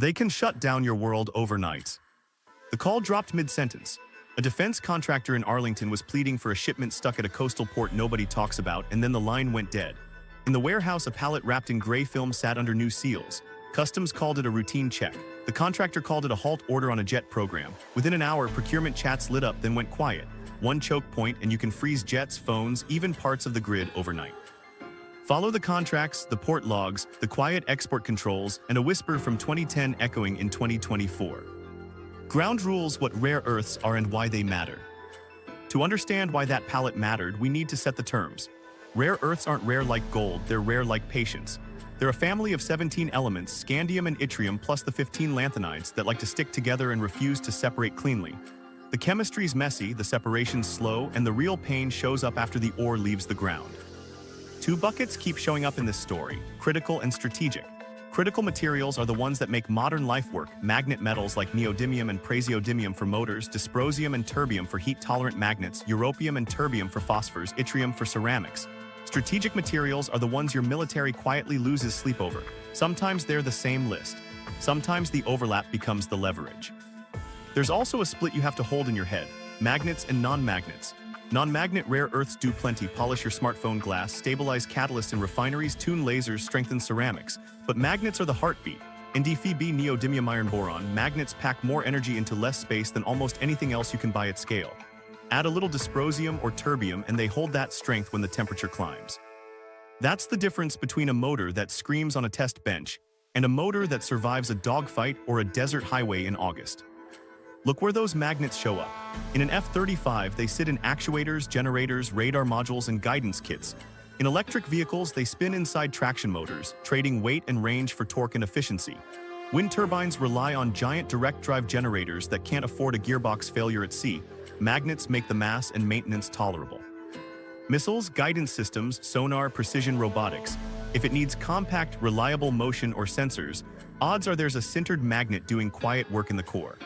They can shut down your world overnight. The call dropped mid-sentence. A defense contractor in Arlington was pleading for a shipment stuck at a coastal port nobody talks about, and then the line went dead. In the warehouse, a pallet wrapped in gray film sat under new seals. Customs called it a routine check. The contractor called it a halt order on a jet program. Within an hour, procurement chats lit up, then went quiet. One choke point and you can freeze jets, phones, even parts of the grid overnight. Follow the contracts, the port logs, the quiet export controls, and a whisper from 2010 echoing in 2024. Ground rules what rare earths are and why they matter. To understand why that pallet mattered, we need to set the terms. Rare earths aren't rare like gold, they're rare like patience. They're a family of 17 elements, scandium and yttrium plus the 15 lanthanides that like to stick together and refuse to separate cleanly. The chemistry's messy, the separation's slow, and the real pain shows up after the ore leaves the ground. Two buckets keep showing up in this story: critical and strategic. Critical materials are the ones that make modern life work: magnet metals like neodymium and praseodymium for motors, dysprosium and terbium for heat-tolerant magnets, europium and terbium for phosphors, yttrium for ceramics. Strategic materials are the ones your military quietly loses sleep over. Sometimes they're the same list. Sometimes the overlap becomes the leverage. There's also a split you have to hold in your head: magnets and non-magnets. Non-magnet rare earths do plenty: polish your smartphone glass, stabilize catalysts in refineries, tune lasers, strengthen ceramics. But magnets are the heartbeat. In DFB neodymium iron boron, magnets pack more energy into less space than almost anything else you can buy at scale. Add a little dysprosium or terbium and they hold that strength when the temperature climbs. That's the difference between a motor that screams on a test bench and a motor that survives a dogfight or a desert highway in August. Look where those magnets show up. In an F-35, they sit in actuators, generators, radar modules, and guidance kits. In electric vehicles, they spin inside traction motors, trading weight and range for torque and efficiency. Wind turbines rely on giant direct drive generators that can't afford a gearbox failure at sea. Magnets make the mass and maintenance tolerable. Missiles, guidance systems, sonar, precision robotics. If it needs compact, reliable motion or sensors, odds are there's a sintered magnet doing quiet work in the core.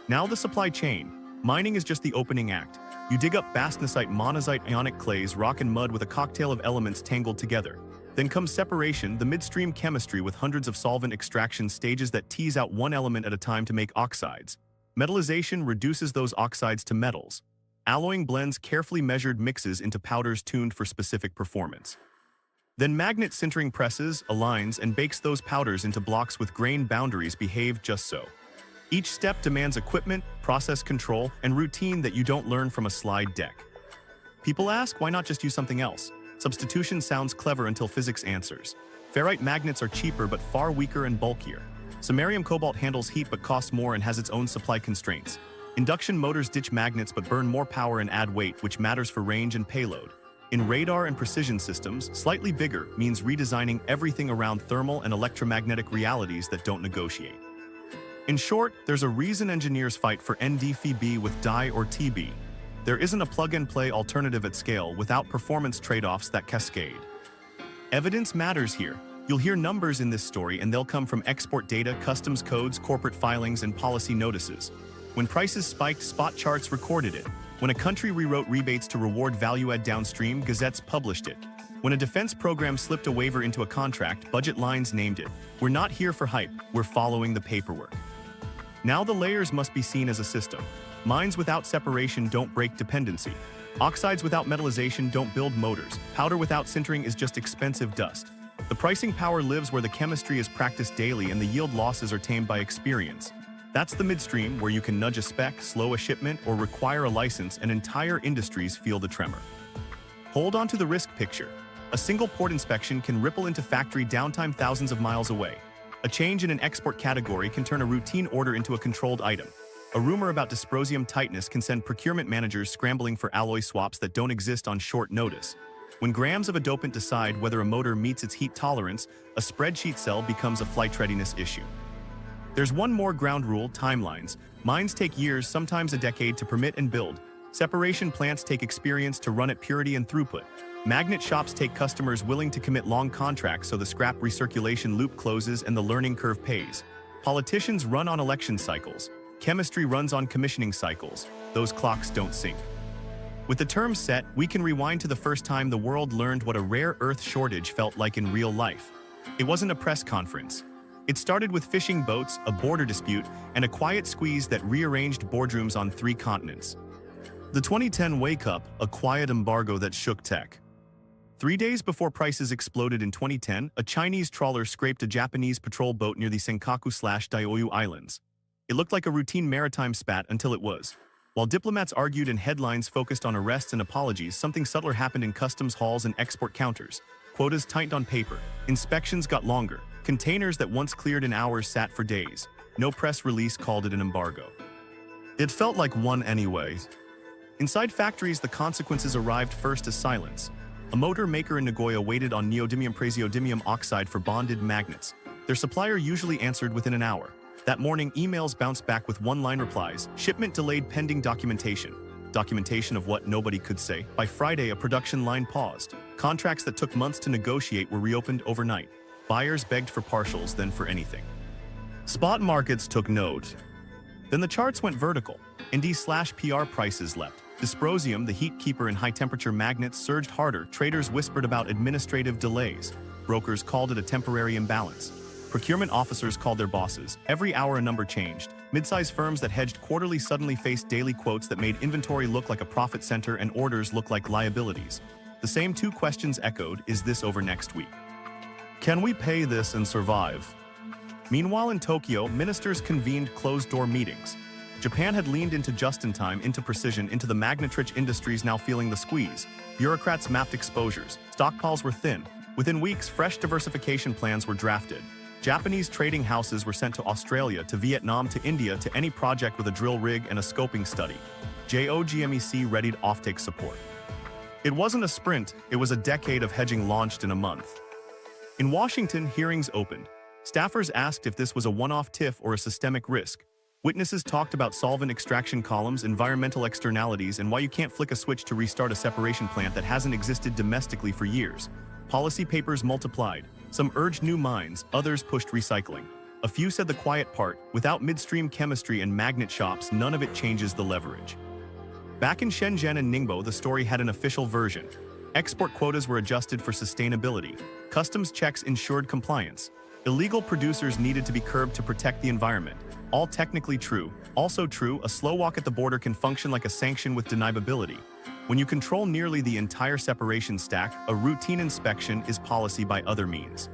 Now the supply chain. Mining is just the opening act. You dig up bastnasite, monazite, ionic clays, rock and mud with a cocktail of elements tangled together. Then comes separation, the midstream chemistry with hundreds of solvent extraction stages that tease out one element at a time to make oxides. Metallization reduces those oxides to metals. Alloying blends carefully measured mixes into powders tuned for specific performance. Then magnet sintering presses, aligns, and bakes those powders into blocks with grain boundaries behaved just so. Each step demands equipment, process control, and routine that you don't learn from a slide deck. People ask, why not just use something else? Substitution sounds clever until physics answers. Ferrite magnets are cheaper but far weaker and bulkier. Samarium cobalt handles heat but costs more and has its own supply constraints. Induction motors ditch magnets but burn more power and add weight, which matters for range and payload. In radar and precision systems, slightly bigger means redesigning everything around thermal and electromagnetic realities that don't negotiate. In short, there's a reason engineers fight for NdFeB with die or TB. There isn't a plug-and-play alternative at scale without performance trade-offs that cascade. Evidence matters here. You'll hear numbers in this story and they'll come from export data, customs codes, corporate filings, and policy notices. When prices spiked, spot charts recorded it. When a country rewrote rebates to reward value-add downstream, gazettes published it. When a defense program slipped a waiver into a contract, budget lines named it. We're not here for hype, we're following the paperwork. Now the layers must be seen as a system. Mines without separation don't break dependency. Oxides without metallization don't build motors. Powder without sintering is just expensive dust. The pricing power lives where the chemistry is practiced daily and the yield losses are tamed by experience. That's the midstream, where you can nudge a spec, slow a shipment, or require a license, and entire industries feel the tremor. Hold on to the risk picture. A single port inspection can ripple into factory downtime thousands of miles away. A change in an export category can turn a routine order into a controlled item. A rumor about dysprosium tightness can send procurement managers scrambling for alloy swaps that don't exist on short notice. When grams of a dopant decide whether a motor meets its heat tolerance, a spreadsheet cell becomes a flight readiness issue. There's one more ground rule: timelines. Mines take years, sometimes a decade, to permit and build. Separation plants take experience to run at purity and throughput. Magnet shops take customers willing to commit long contracts so the scrap recirculation loop closes and the learning curve pays. Politicians run on election cycles. Chemistry runs on commissioning cycles. Those clocks don't sync. With the terms set, we can rewind to the first time the world learned what a rare earth shortage felt like in real life. It wasn't a press conference. It started with fishing boats, a border dispute, and a quiet squeeze that rearranged boardrooms on 3 continents. The 2010 wake-up, a quiet embargo that shook tech. 3 days before prices exploded in 2010, a Chinese trawler scraped a Japanese patrol boat near the Senkaku/Diaoyu Islands. It looked like a routine maritime spat until it was. While diplomats argued and headlines focused on arrests and apologies, something subtler happened in customs halls and export counters. Quotas tightened on paper. Inspections got longer. Containers that once cleared in hours sat for days. No press release called it an embargo. It felt like one anyway. Inside factories, the consequences arrived first as silence. A motor maker in Nagoya waited on neodymium oxide for bonded magnets. Their supplier usually answered within an hour. That morning, emails bounced back with one-line replies, shipment delayed pending documentation. Documentation of what nobody could say. By Friday, a production line paused. Contracts that took months to negotiate were reopened overnight. Buyers begged for partials, then for anything. Spot markets took note. Then the charts went vertical. ND/PR prices leapt. Dysprosium, the heat keeper in high-temperature magnets, surged harder. Traders whispered about administrative delays. Brokers called it a temporary imbalance. Procurement officers called their bosses. Every hour a number changed. Mid-size firms that hedged quarterly suddenly faced daily quotes that made inventory look like a profit center and orders look like liabilities. The same 2 questions echoed: is this over next week? Can we pay this and survive? Meanwhile in Tokyo, ministers convened closed-door meetings. Japan had leaned into just-in-time, into precision, into the magnet-rich industries now feeling the squeeze. Bureaucrats mapped exposures. Stockpiles were thin. Within weeks, fresh diversification plans were drafted. Japanese trading houses were sent to Australia, to Vietnam, to India, to any project with a drill rig and a scoping study. GOGMEC readied offtake support. It wasn't a sprint, it was a decade of hedging launched in a month. In Washington, hearings opened. Staffers asked if this was a one-off tiff or a systemic risk. Witnesses talked about solvent extraction columns, environmental externalities, and why you can't flick a switch to restart a separation plant that hasn't existed domestically for years. Policy papers multiplied. Some urged new mines, others pushed recycling. A few said the quiet part: without midstream chemistry and magnet shops, none of it changes the leverage. Back in Shenzhen and Ningbo, the story had an official version. Export quotas were adjusted for sustainability. Customs checks ensured compliance. Illegal producers needed to be curbed to protect the environment. All technically true. Also true, a slow walk at the border can function like a sanction with deniability. When you control nearly the entire separation stack, a routine inspection is policy by other means.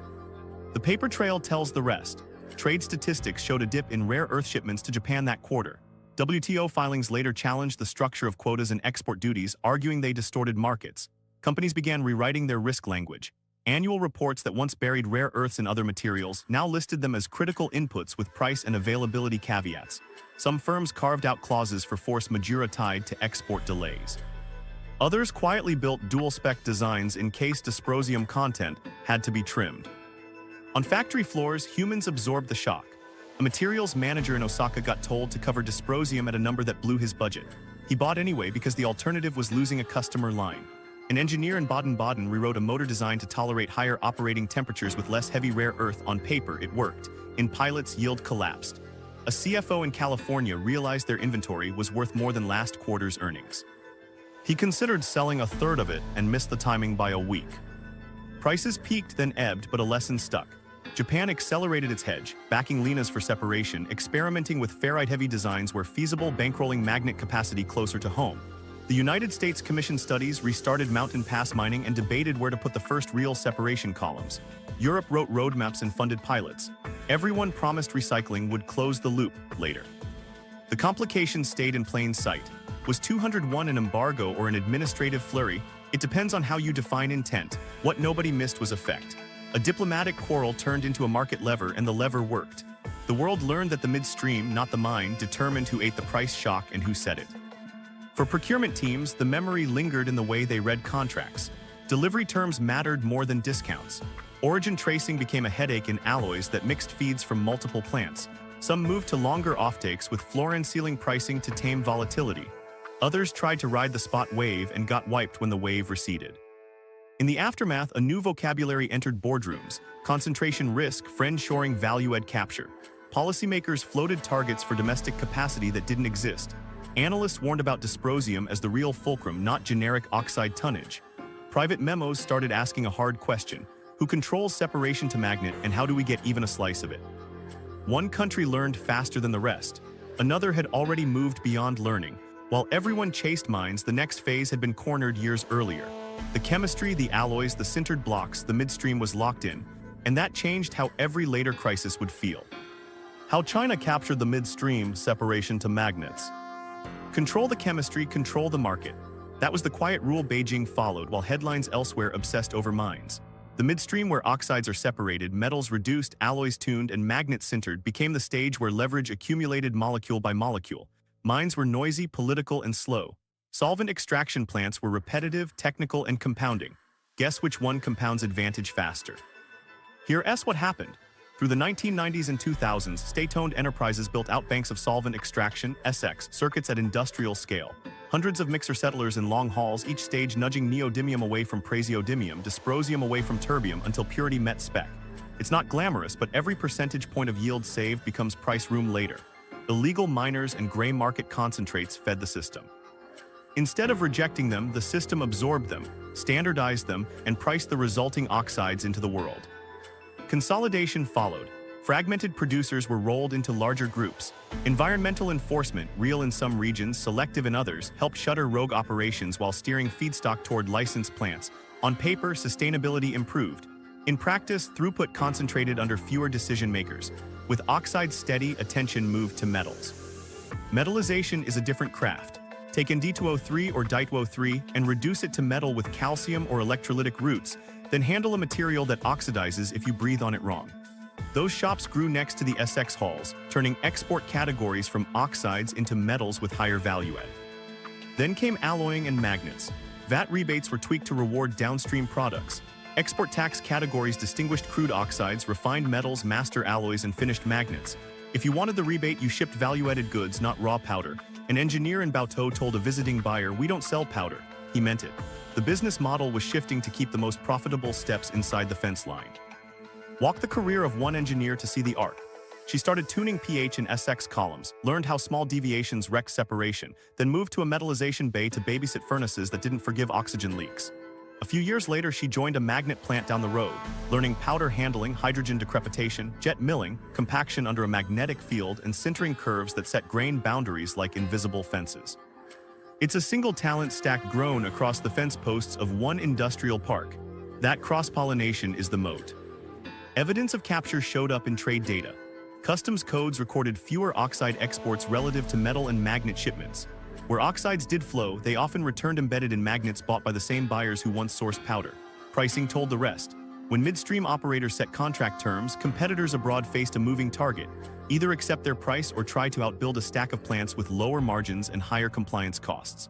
The paper trail tells the rest. Trade statistics showed a dip in rare earth shipments to Japan that quarter. WTO filings later challenged the structure of quotas and export duties, arguing they distorted markets. Companies began rewriting their risk language. Annual reports that once buried rare earths and other materials now listed them as critical inputs with price and availability caveats. Some firms carved out clauses for force majeure tied to export delays. Others quietly built dual-spec designs in case dysprosium content had to be trimmed. On factory floors, humans absorbed the shock. A materials manager in Osaka got told to cover dysprosium at a number that blew his budget. He bought anyway because the alternative was losing a customer line. An engineer in Baden-Baden rewrote a motor design to tolerate higher operating temperatures with less heavy rare earth. On paper, it worked. In pilots, yield collapsed. A CFO in California realized their inventory was worth more than last quarter's earnings. He considered selling a third of it and missed the timing by a week. Prices peaked, then ebbed, but a lesson stuck. Japan accelerated its hedge, backing Linas for separation, experimenting with ferrite-heavy designs where feasible, bankrolling magnet capacity closer to home. The United States commissioned studies, restarted mountain pass mining, and debated where to put the first real separation columns. Europe wrote roadmaps and funded pilots. Everyone promised recycling would close the loop later. The complications stayed in plain sight. Was 201 an embargo or an administrative flurry? It depends on how you define intent. What nobody missed was effect. A diplomatic quarrel turned into a market lever, and the lever worked. The world learned that the midstream, not the mine, determined who ate the price shock and who said it. For procurement teams, the memory lingered in the way they read contracts. Delivery terms mattered more than discounts. Origin tracing became a headache in alloys that mixed feeds from multiple plants. Some moved to longer offtakes with floor and ceiling pricing to tame volatility. Others tried to ride the spot wave and got wiped when the wave receded. In the aftermath, a new vocabulary entered boardrooms: concentration risk, friend-shoring, value-add capture. Policymakers floated targets for domestic capacity that didn't exist. Analysts warned about dysprosium as the real fulcrum, not generic oxide tonnage. Private memos started asking a hard question: who controls separation to magnet, and how do we get even a slice of it? One country learned faster than the rest. Another had already moved beyond learning. While everyone chased mines, the next phase had been cornered years earlier. The chemistry, the alloys, the sintered blocks, the midstream was locked in, and that changed how every later crisis would feel. How China captured the midstream separation to magnets. Control the chemistry, control the market. That was the quiet rule Beijing followed, while headlines elsewhere obsessed over mines. The midstream, where oxides are separated, metals reduced, alloys tuned, and magnets sintered, became the stage where leverage accumulated molecule by molecule. Mines were noisy, political, and slow. Solvent extraction plants were repetitive, technical, and compounding. Guess which one compounds advantage faster? Here's what happened. Through the 1990s and 2000s, state-owned enterprises built out banks of solvent extraction (SX) circuits at industrial scale. Hundreds of mixer settlers in long hauls, each stage nudging neodymium away from praseodymium, dysprosium away from terbium until purity met spec. It's not glamorous, but every percentage point of yield saved becomes price room later. Illegal miners and gray market concentrates fed the system. Instead of rejecting them, the system absorbed them, standardized them, and priced the resulting oxides into the world. Consolidation followed. Fragmented producers were rolled into larger groups. Environmental enforcement, real in some regions, selective in others, helped shutter rogue operations while steering feedstock toward licensed plants. On paper, sustainability improved. In practice, throughput concentrated under fewer decision makers. With oxides steady, attention moved to metals. Metallization is a different craft. Take Nd2O3 or Di2O3 and reduce it to metal with calcium or electrolytic roots, then handle a material that oxidizes if you breathe on it wrong. Those shops grew next to the SX halls, turning export categories from oxides into metals with higher value add. Then came alloying and magnets. VAT rebates were tweaked to reward downstream products. Export tax categories distinguished crude oxides, refined metals, master alloys, and finished magnets. If you wanted the rebate, you shipped value-added goods, not raw powder. An engineer in Baotou told a visiting buyer, "We don't sell powder." He meant it. The business model was shifting to keep the most profitable steps inside the fence line. Walk the career of one engineer to see the arc. She started tuning pH in SX columns, learned how small deviations wreck separation, then moved to a metallization bay to babysit furnaces that didn't forgive oxygen leaks. A few years later, she joined a magnet plant down the road, learning powder handling, hydrogen decrepitation, jet milling, compaction under a magnetic field, and sintering curves that set grain boundaries like invisible fences. It's a single talent stack grown across the fence posts of one industrial park. That cross-pollination is the moat. Evidence of capture showed up in trade data. Customs codes recorded fewer oxide exports relative to metal and magnet shipments. Where oxides did flow, they often returned embedded in magnets bought by the same buyers who once sourced powder. Pricing told the rest. When midstream operators set contract terms, competitors abroad faced a moving target. Either accept their price or try to outbuild a stack of plants with lower margins and higher compliance costs.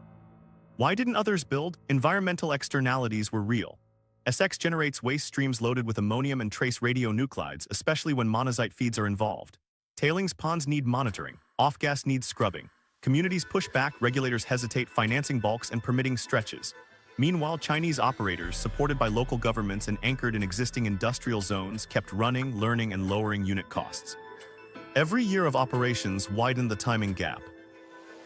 Why didn't others build? Environmental externalities were real. SX generates waste streams loaded with ammonium and trace radionuclides, especially when monazite feeds are involved. Tailings ponds need monitoring. Off-gas needs scrubbing. Communities push back, regulators hesitate, financing bulks and permitting stretches. Meanwhile, Chinese operators, supported by local governments and anchored in existing industrial zones, kept running, learning, and lowering unit costs. Every year of operations widened the timing gap.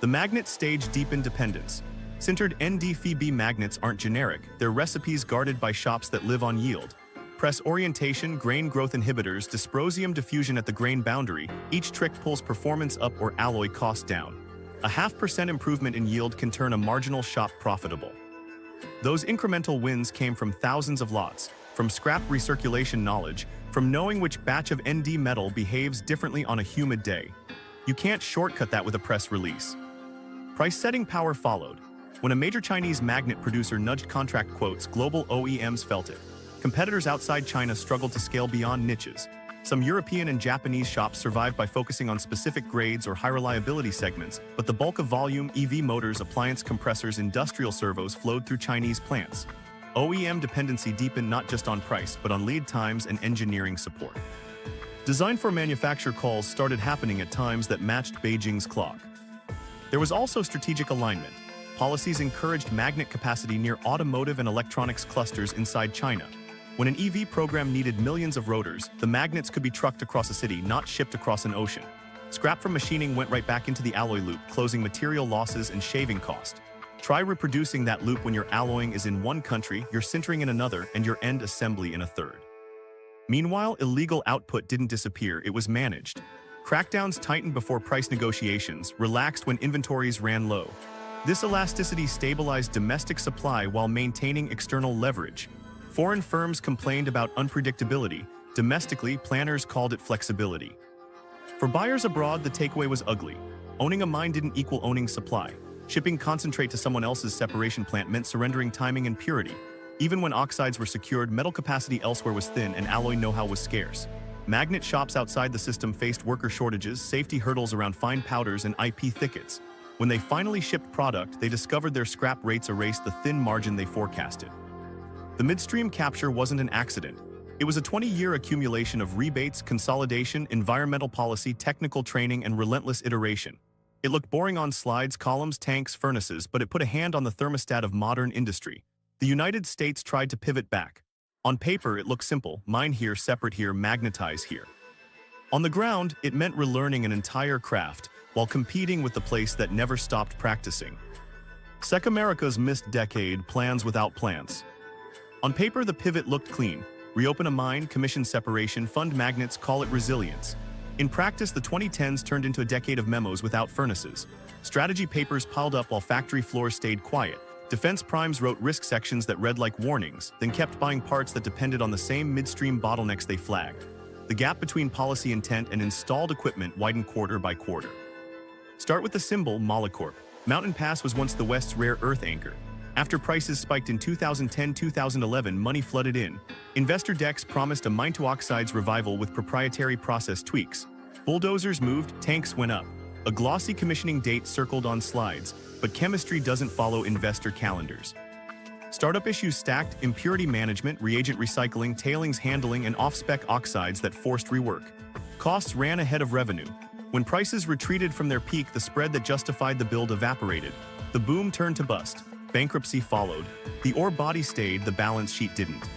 The magnet stage deepened dependence. Sintered NdFeB magnets aren't generic, they're recipes guarded by shops that live on yield. Press orientation, grain growth inhibitors, dysprosium diffusion at the grain boundary, each trick pulls performance up or alloy cost down. A 0.5% improvement in yield can turn a marginal shop profitable. Those incremental wins came from thousands of lots, from scrap recirculation knowledge, from knowing which batch of Nd metal behaves differently on a humid day. You can't shortcut that with a press release. Price-setting power followed. When a major Chinese magnet producer nudged contract quotes, global OEMs felt it. Competitors outside China struggled to scale beyond niches. Some European and Japanese shops survived by focusing on specific grades or high-reliability segments, but the bulk of volume, EV motors, appliance compressors, industrial servos flowed through Chinese plants. OEM dependency deepened not just on price, but on lead times and engineering support. Design for manufacture calls started happening at times that matched Beijing's clock. There was also strategic alignment. Policies encouraged magnet capacity near automotive and electronics clusters inside China. When an EV program needed millions of rotors, the magnets could be trucked across a city, not shipped across an ocean. Scrap from machining went right back into the alloy loop, closing material losses and shaving cost. Try reproducing that loop when your alloying is in one country, your sintering in another, and your end assembly in a third. Meanwhile, illegal output didn't disappear, it was managed. Crackdowns tightened before price negotiations, relaxed when inventories ran low. This elasticity stabilized domestic supply while maintaining external leverage. Foreign firms complained about unpredictability. Domestically, planners called it flexibility. For buyers abroad, the takeaway was ugly. Owning a mine didn't equal owning supply. Shipping concentrate to someone else's separation plant meant surrendering timing and purity. Even when oxides were secured, metal capacity elsewhere was thin and alloy know-how was scarce. Magnet shops outside the system faced worker shortages, safety hurdles around fine powders, and IP thickets. When they finally shipped product, they discovered their scrap rates erased the thin margin they forecasted. The midstream capture wasn't an accident. It was a 20-year accumulation of rebates, consolidation, environmental policy, technical training, and relentless iteration. It looked boring on slides, columns, tanks, furnaces, but it put a hand on the thermostat of modern industry. The United States tried to pivot back. On paper, it looked simple: mine here, separate here, magnetize here. On the ground, it meant relearning an entire craft while competing with the place that never stopped practicing. Sec America's missed decade, plans without plants. On paper, the pivot looked clean. Reopen a mine, commission separation, fund magnets, call it resilience. In practice, the 2010s turned into a decade of memos without furnaces. Strategy papers piled up while factory floors stayed quiet. Defense primes wrote risk sections that read like warnings, then kept buying parts that depended on the same midstream bottlenecks they flagged. The gap between policy intent and installed equipment widened quarter by quarter. Start with the symbol, Molecorp. Mountain Pass was once the West's rare earth anchor. After prices spiked in 2010-2011, money flooded in. Investor decks promised a mine-to-oxides revival with proprietary process tweaks. Bulldozers moved, tanks went up. A glossy commissioning date circled on slides, but chemistry doesn't follow investor calendars. Startup issues stacked: impurity management, reagent recycling, tailings handling, and off-spec oxides that forced rework. Costs ran ahead of revenue. When prices retreated from their peak, the spread that justified the build evaporated. The boom turned to bust. Bankruptcy followed. The ore body stayed, the balance sheet didn't.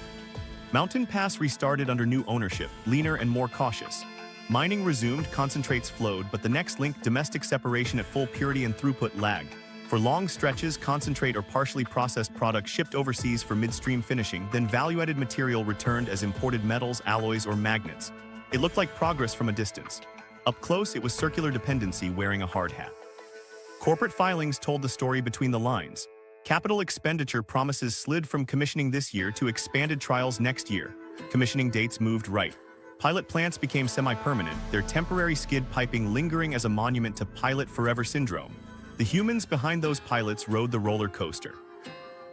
Mountain Pass restarted under new ownership, leaner and more cautious. Mining resumed, concentrates flowed, but the next link, domestic separation at full purity and throughput, lagged. For long stretches, concentrate or partially processed product shipped overseas for midstream finishing, then value-added material returned as imported metals, alloys, or magnets. It looked like progress from a distance. Up close, it was circular dependency wearing a hard hat. Corporate filings told the story between the lines. Capital expenditure promises slid from commissioning this year to expanded trials next year. Commissioning dates moved right. Pilot plants became semi-permanent, their temporary skid piping lingering as a monument to pilot forever syndrome. The humans behind those pilots rode the roller coaster.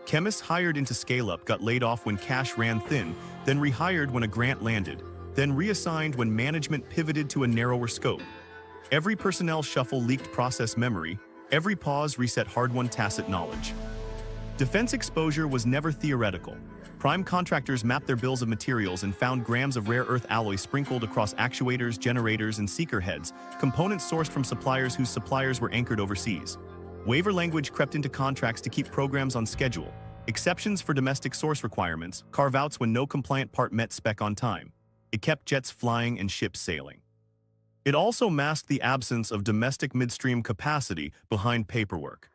Chemists hired into scale-up got laid off when cash ran thin, then rehired when a grant landed, then reassigned when management pivoted to a narrower scope. Every personnel shuffle leaked process memory, every pause reset hard-won tacit knowledge. Defense exposure was never theoretical. Prime contractors mapped their bills of materials and found grams of rare earth alloy sprinkled across actuators, generators, and seeker heads, components sourced from suppliers whose suppliers were anchored overseas. Waiver language crept into contracts to keep programs on schedule. Exceptions for domestic source requirements, carve-outs when no compliant part met spec on time. It kept jets flying and ships sailing. It also masked the absence of domestic midstream capacity behind paperwork.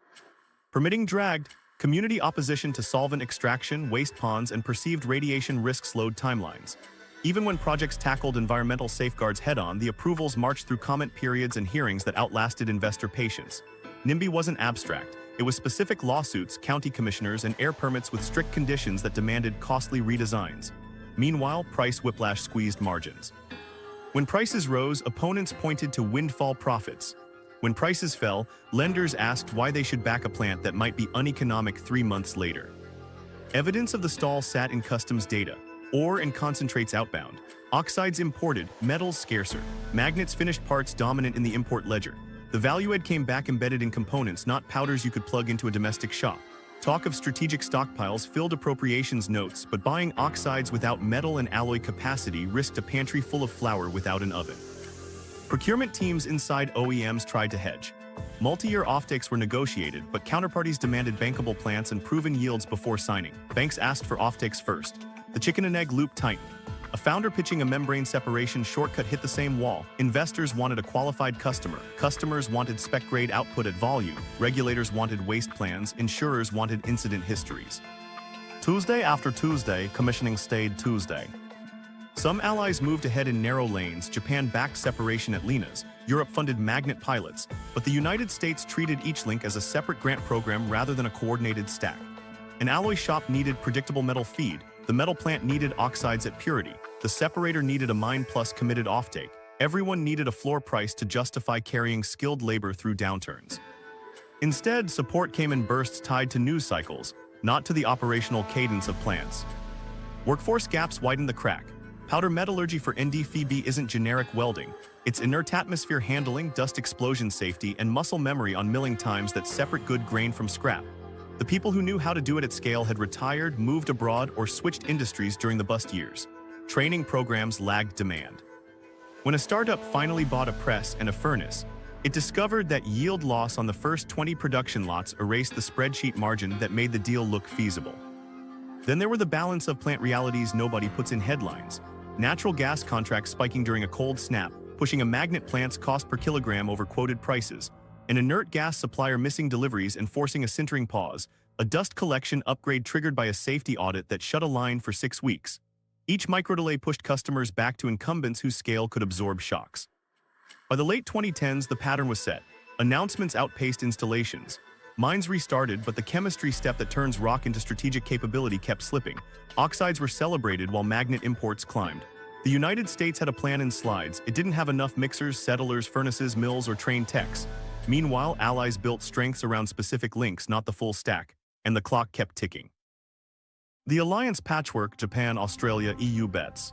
Permitting dragged. Community opposition to solvent extraction, waste ponds, and perceived radiation risks slowed timelines. Even when projects tackled environmental safeguards head-on, the approvals marched through comment periods and hearings that outlasted investor patience. NIMBY wasn't abstract. It was specific lawsuits, county commissioners, and air permits with strict conditions that demanded costly redesigns. Meanwhile, price whiplash squeezed margins. When prices rose, opponents pointed to windfall profits. When prices fell, lenders asked why they should back a plant that might be uneconomic 3 months later. Evidence of the stall sat in customs data, ore and concentrates outbound, oxides imported, metals scarcer, magnets finished parts dominant in the import ledger. The value add came back embedded in components, not powders you could plug into a domestic shop. Talk of strategic stockpiles filled appropriations notes, but buying oxides without metal and alloy capacity risked a pantry full of flour without an oven. Procurement teams inside OEMs tried to hedge. Multi-year offtakes were negotiated, but counterparties demanded bankable plants and proven yields before signing. Banks asked for offtakes first. The chicken and egg loop tightened. A founder pitching a membrane separation shortcut hit the same wall. Investors wanted a qualified customer. Customers wanted spec-grade output at volume. Regulators wanted waste plans. Insurers wanted incident histories. Tuesday after Tuesday, commissioning stayed Tuesday. Some allies moved ahead in narrow lanes, Japan backed separation at Lenas, Europe funded magnet pilots, but the United States treated each link as a separate grant program rather than a coordinated stack. An alloy shop needed predictable metal feed, the metal plant needed oxides at purity, the separator needed a mine plus committed offtake. Everyone needed a floor price to justify carrying skilled labor through downturns. Instead, support came in bursts tied to news cycles, not to the operational cadence of plants. Workforce gaps widened the crack. Powder metallurgy for NdFeB isn't generic welding. It's inert atmosphere handling, dust explosion safety, and muscle memory on milling times that separate good grain from scrap. The people who knew how to do it at scale had retired, moved abroad, or switched industries during the bust years. Training programs lagged demand. When a startup finally bought a press and a furnace, it discovered that yield loss on the first 20 production lots erased the spreadsheet margin that made the deal look feasible. Then there were the balance of plant realities nobody puts in headlines. Natural gas contracts spiking during a cold snap, pushing a magnet plant's cost per kilogram over quoted prices, an inert gas supplier missing deliveries and forcing a sintering pause, a dust collection upgrade triggered by a safety audit that shut a line for 6 weeks. Each microdelay pushed customers back to incumbents whose scale could absorb shocks. By the late 2010s, the pattern was set. Announcements outpaced installations. Mines restarted, but the chemistry step that turns rock into strategic capability kept slipping. Oxides were celebrated while magnet imports climbed. The United States had a plan in slides. It didn't have enough mixers, settlers, furnaces, mills, or trained techs. Meanwhile, allies built strengths around specific links, not the full stack, and the clock kept ticking. The alliance patchwork, Japan, Australia, EU bets.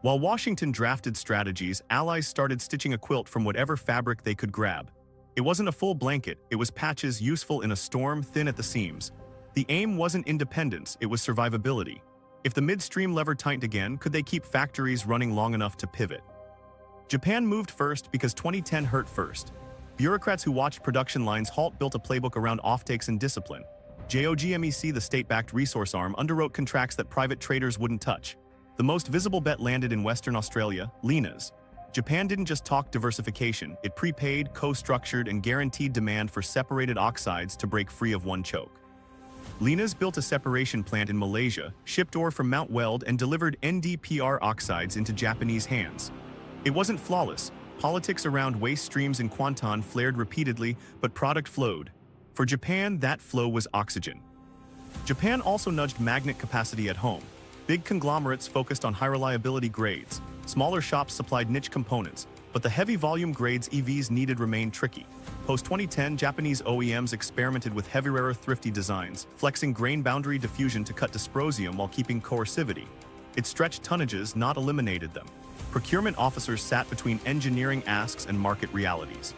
While Washington drafted strategies, allies started stitching a quilt from whatever fabric they could grab. It wasn't a full blanket, it was patches useful in a storm, thin at the seams. The aim wasn't independence, it was survivability. If the midstream lever tightened again, could they keep factories running long enough to pivot? Japan moved first because 2010 hurt first. Bureaucrats who watched production lines halt built a playbook around offtakes and discipline. Geopolitics, the state-backed resource arm, underwrote contracts that private traders wouldn't touch. The most visible bet landed in Western Australia, Lenas. Japan didn't just talk diversification, it prepaid, co-structured, and guaranteed demand for separated oxides to break free of one choke. Lenas built a separation plant in Malaysia, shipped ore from Mount Weld, and delivered NdPr oxides into Japanese hands. It wasn't flawless. Politics around waste streams in Kuantan flared repeatedly, but product flowed. For Japan, that flow was oxygen. Japan also nudged magnet capacity at home. Big conglomerates focused on high-reliability grades. Smaller shops supplied niche components, but the heavy-volume grades EVs needed remained tricky. Post-2010, Japanese OEMs experimented with heavy rare earth thrifty designs, flexing grain boundary diffusion to cut dysprosium while keeping coercivity. It stretched tonnages, not eliminated them. Procurement officers sat between engineering asks and market realities.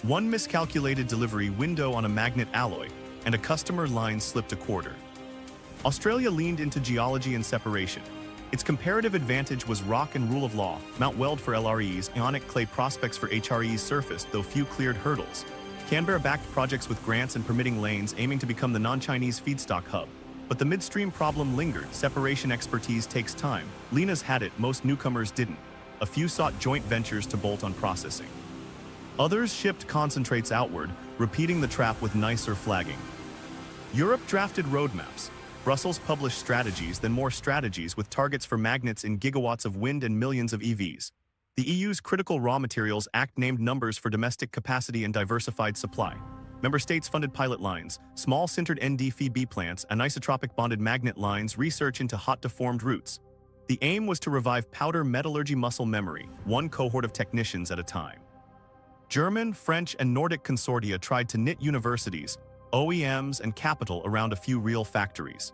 One miscalculated delivery window on a magnet alloy, and a customer line slipped a quarter. Australia leaned into geology and separation. Its comparative advantage was rock and rule of law. Mount Weld for LREs, Ionic clay prospects for HREs surfaced, though few cleared hurdles. Canberra backed projects with grants and permitting lanes, aiming to become the non-Chinese feedstock hub. But the midstream problem lingered. Separation expertise takes time. Lenas had it, most newcomers didn't. A few sought joint ventures to bolt on processing. Others shipped concentrates outward, repeating the trap with nicer flagging. Europe drafted roadmaps. Brussels published strategies, then more strategies with targets for magnets in gigawatts of wind and millions of EVs. The EU's Critical Raw Materials Act named numbers for domestic capacity and diversified supply. Member states funded pilot lines, small sintered NdFeB plants, anisotropic bonded magnet lines, research into hot deformed routes. The aim was to revive powder metallurgy muscle memory, one cohort of technicians at a time. German, French, and Nordic consortia tried to knit universities, OEMs, and capital around a few real factories.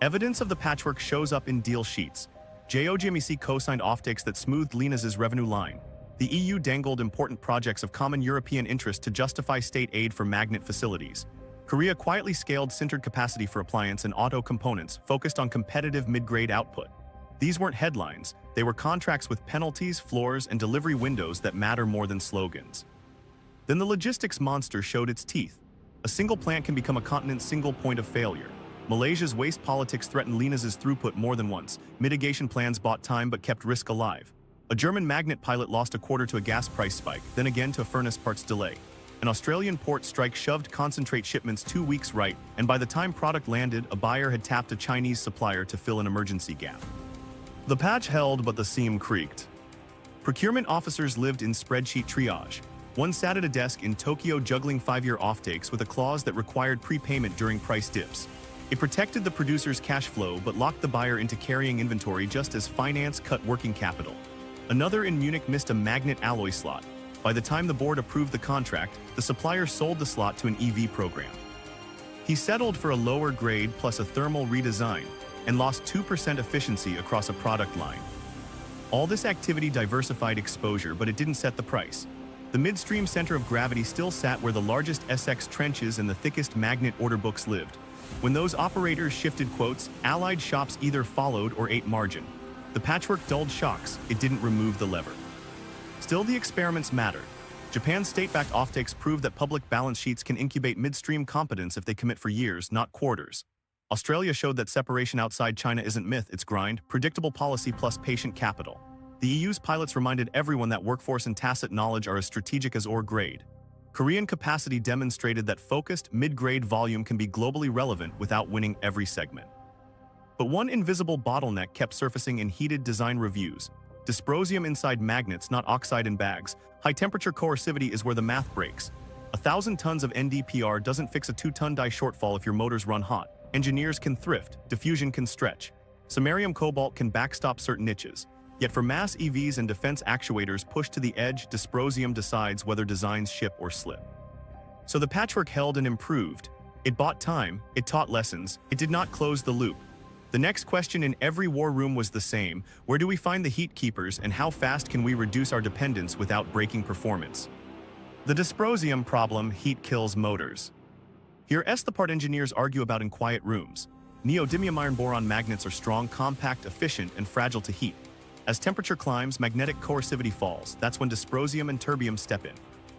Evidence of the patchwork shows up in deal sheets. Geopolitics co-signed offtakes that smoothed Lenas's revenue line. The EU dangled important projects of common European interest to justify state aid for magnet facilities. Korea quietly scaled sintered capacity for appliance and auto components, focused on competitive mid-grade output. These weren't headlines, they were contracts with penalties, floors, and delivery windows that matter more than slogans. Then the logistics monster showed its teeth. A single plant can become a continent's single point of failure. Malaysia's waste politics threatened Lenas's throughput more than once. Mitigation plans bought time but kept risk alive. A German magnet pilot lost a quarter to a gas price spike, then again to a furnace parts delay. An Australian port strike shoved concentrate shipments 2 weeks right, and by the time product landed, a buyer had tapped a Chinese supplier to fill an emergency gap. The patch held, but the seam creaked. Procurement officers lived in spreadsheet triage. One sat at a desk in Tokyo juggling 5-year offtakes with a clause that required prepayment during price dips. It protected the producer's cash flow but locked the buyer into carrying inventory just as finance cut working capital. Another in Munich missed a magnet alloy slot. By the time the board approved the contract, the supplier sold the slot to an EV program. He settled for a lower grade plus a thermal redesign and lost 2% efficiency across a product line. All this activity diversified exposure, but it didn't set the price. The midstream center of gravity still sat where the largest SX trenches and the thickest magnet order books lived. When those operators shifted quotes, allied shops either followed or ate margin. The patchwork dulled shocks, it didn't remove the lever. Still, the experiments mattered. Japan's state-backed offtakes proved that public balance sheets can incubate midstream competence if they commit for years, not quarters. Australia showed that separation outside China isn't myth, it's grind, predictable policy plus patient capital. The EU's pilots reminded everyone that workforce and tacit knowledge are as strategic as ore grade. Korean capacity demonstrated that focused, mid-grade volume can be globally relevant without winning every segment. But one invisible bottleneck kept surfacing in heated design reviews. Dysprosium inside magnets, not oxide in bags. High-temperature coercivity is where the math breaks. 1,000 tons of NdPr doesn't fix a 2-ton die shortfall if your motors run hot. Engineers can thrift, diffusion can stretch. Samarium cobalt can backstop certain niches. Yet for mass EVs and defense actuators pushed to the edge, dysprosium decides whether designs ship or slip. So the patchwork held and improved. It bought time, it taught lessons, it did not close the loop. The next question in every war room was the same: where do we find the heat keepers and how fast can we reduce our dependence without breaking performance? The dysprosium problem: heat kills motors. Here's the part engineers argue about in quiet rooms. Neodymium iron boron magnets are strong, compact, efficient, and fragile to heat. As temperature climbs, magnetic coercivity falls. That's when dysprosium and terbium step in.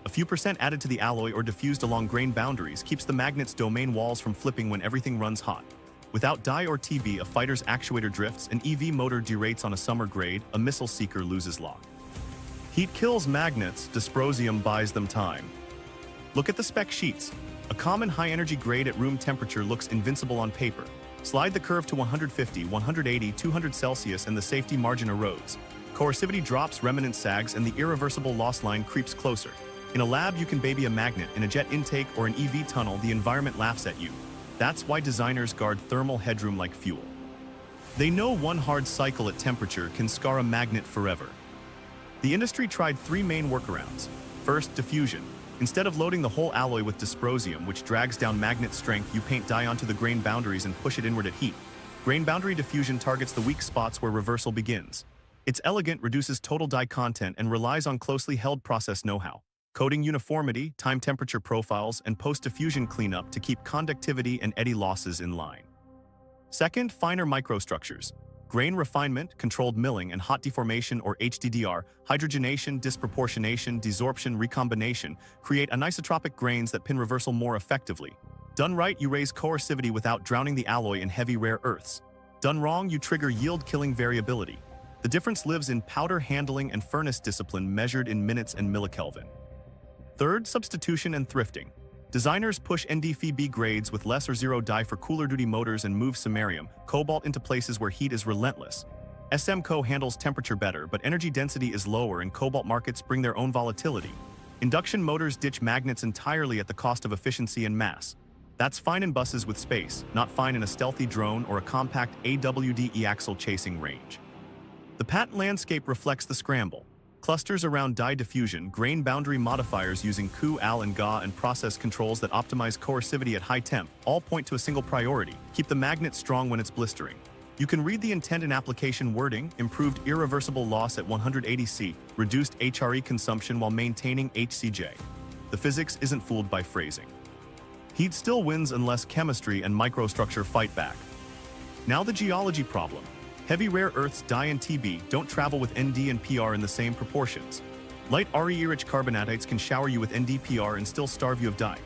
A few percent added to the alloy or diffused along grain boundaries keeps the magnet's domain walls from flipping when everything runs hot. Without die or TB, a fighter's actuator drifts, an EV motor derates on a summer grade, a missile seeker loses lock. Heat kills magnets, dysprosium buys them time. Look at the spec sheets. A common high-energy grade at room temperature looks invincible on paper. Slide the curve to 150, 180, 200 Celsius and the safety margin erodes. Coercivity drops, remnant sags, and the irreversible loss line creeps closer. In a lab, you can baby a magnet. In a jet intake or an EV tunnel, the environment laughs at you. That's why designers guard thermal headroom like fuel. They know one hard cycle at temperature can scar a magnet forever. The industry tried 3 main workarounds. First, diffusion. Instead of loading the whole alloy with dysprosium, which drags down magnet strength, you paint die onto the grain boundaries and push it inward at heat. Grain boundary diffusion targets the weak spots where reversal begins. It's elegant, reduces total die content, and relies on closely held process know-how. Coating uniformity, time temperature profiles, and post-diffusion cleanup to keep conductivity and eddy losses in line. Second, finer microstructures. Grain refinement, controlled milling, and hot deformation or HDDR, hydrogenation, disproportionation, desorption, recombination, create anisotropic grains that pin reversal more effectively. Done right, you raise coercivity without drowning the alloy in heavy rare earths. Done wrong, you trigger yield-killing variability. The difference lives in powder handling and furnace discipline measured in minutes and millikelvin. Third, substitution and thrifting. Designers push NdFeB grades with less or zero die for cooler-duty motors and move samarium, cobalt into places where heat is relentless. SMCO handles temperature better, but energy density is lower and cobalt markets bring their own volatility. Induction motors ditch magnets entirely at the cost of efficiency and mass. That's fine in buses with space, not fine in a stealthy drone or a compact AWD e-axle chasing range. The patent landscape reflects the scramble. Clusters around die diffusion, grain boundary modifiers using Ku, Al, and Ga, and process controls that optimize coercivity at high temp all point to a single priority: keep the magnet strong when it's blistering. You can read the intent and application wording: improved irreversible loss at 180 C, reduced HRE consumption while maintaining HCJ. The physics isn't fooled by phrasing. Heat still wins unless chemistry and microstructure fight back. Now the geology problem. Heavy rare earths, die and TB, don't travel with Nd and Pr in the same proportions. Light RE-rich carbonatites can shower you with NdPr and still starve you of die.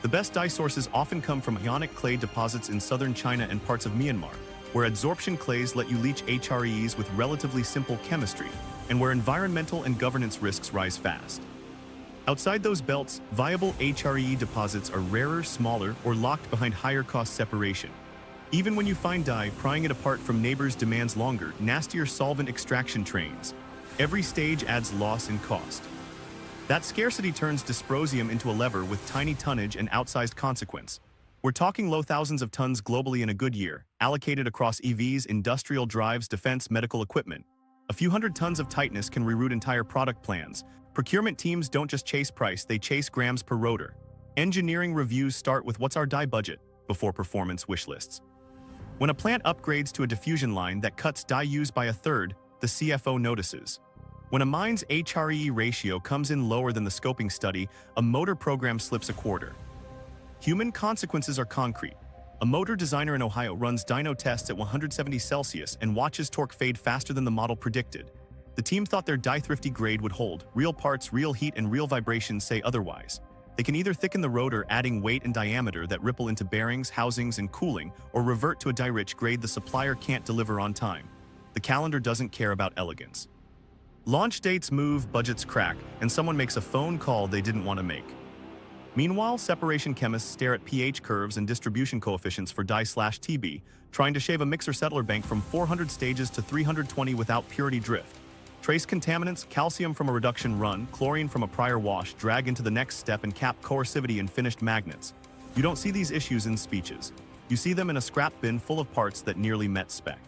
The best die sources often come from Ionic clay deposits in southern China and parts of Myanmar, where adsorption clays let you leach HREs with relatively simple chemistry, and where environmental and governance risks rise fast. Outside those belts, viable HRE deposits are rarer, smaller, or locked behind higher cost separation. Even when you find dye, prying it apart from neighbors demands longer, nastier solvent extraction trains. Every stage adds loss in cost. That scarcity turns dysprosium into a lever with tiny tonnage and outsized consequence. We're talking low thousands of tons globally in a good year, allocated across EVs, industrial drives, defense, medical equipment. A few hundred tons of tightness can reroute entire product plans. Procurement teams don't just chase price, they chase grams per rotor. Engineering reviews start with what's our die budget before performance wish lists. When a plant upgrades to a diffusion line that cuts die use by a third, the CFO notices. When a mine's HREE ratio comes in lower than the scoping study, a motor program slips a quarter. Human consequences are concrete. A motor designer in Ohio runs dyno tests at 170 Celsius and watches torque fade faster than the model predicted. The team thought their die-thrifty grade would hold. Real parts, real heat, and real vibrations say otherwise. They can either thicken the rotor, adding weight and diameter that ripple into bearings, housings, and cooling, or revert to a die-rich grade the supplier can't deliver on time. The calendar doesn't care about elegance. Launch dates move, budgets crack, and someone makes a phone call they didn't want to make. Meanwhile, separation chemists stare at pH curves and distribution coefficients for die/TB, trying to shave a mixer-settler bank from 400 stages to 320 without purity drift. Trace contaminants, calcium from a reduction run, chlorine from a prior wash, drag into the next step and cap coercivity in finished magnets. You don't see these issues in speeches. You see them in a scrap bin full of parts that nearly met spec.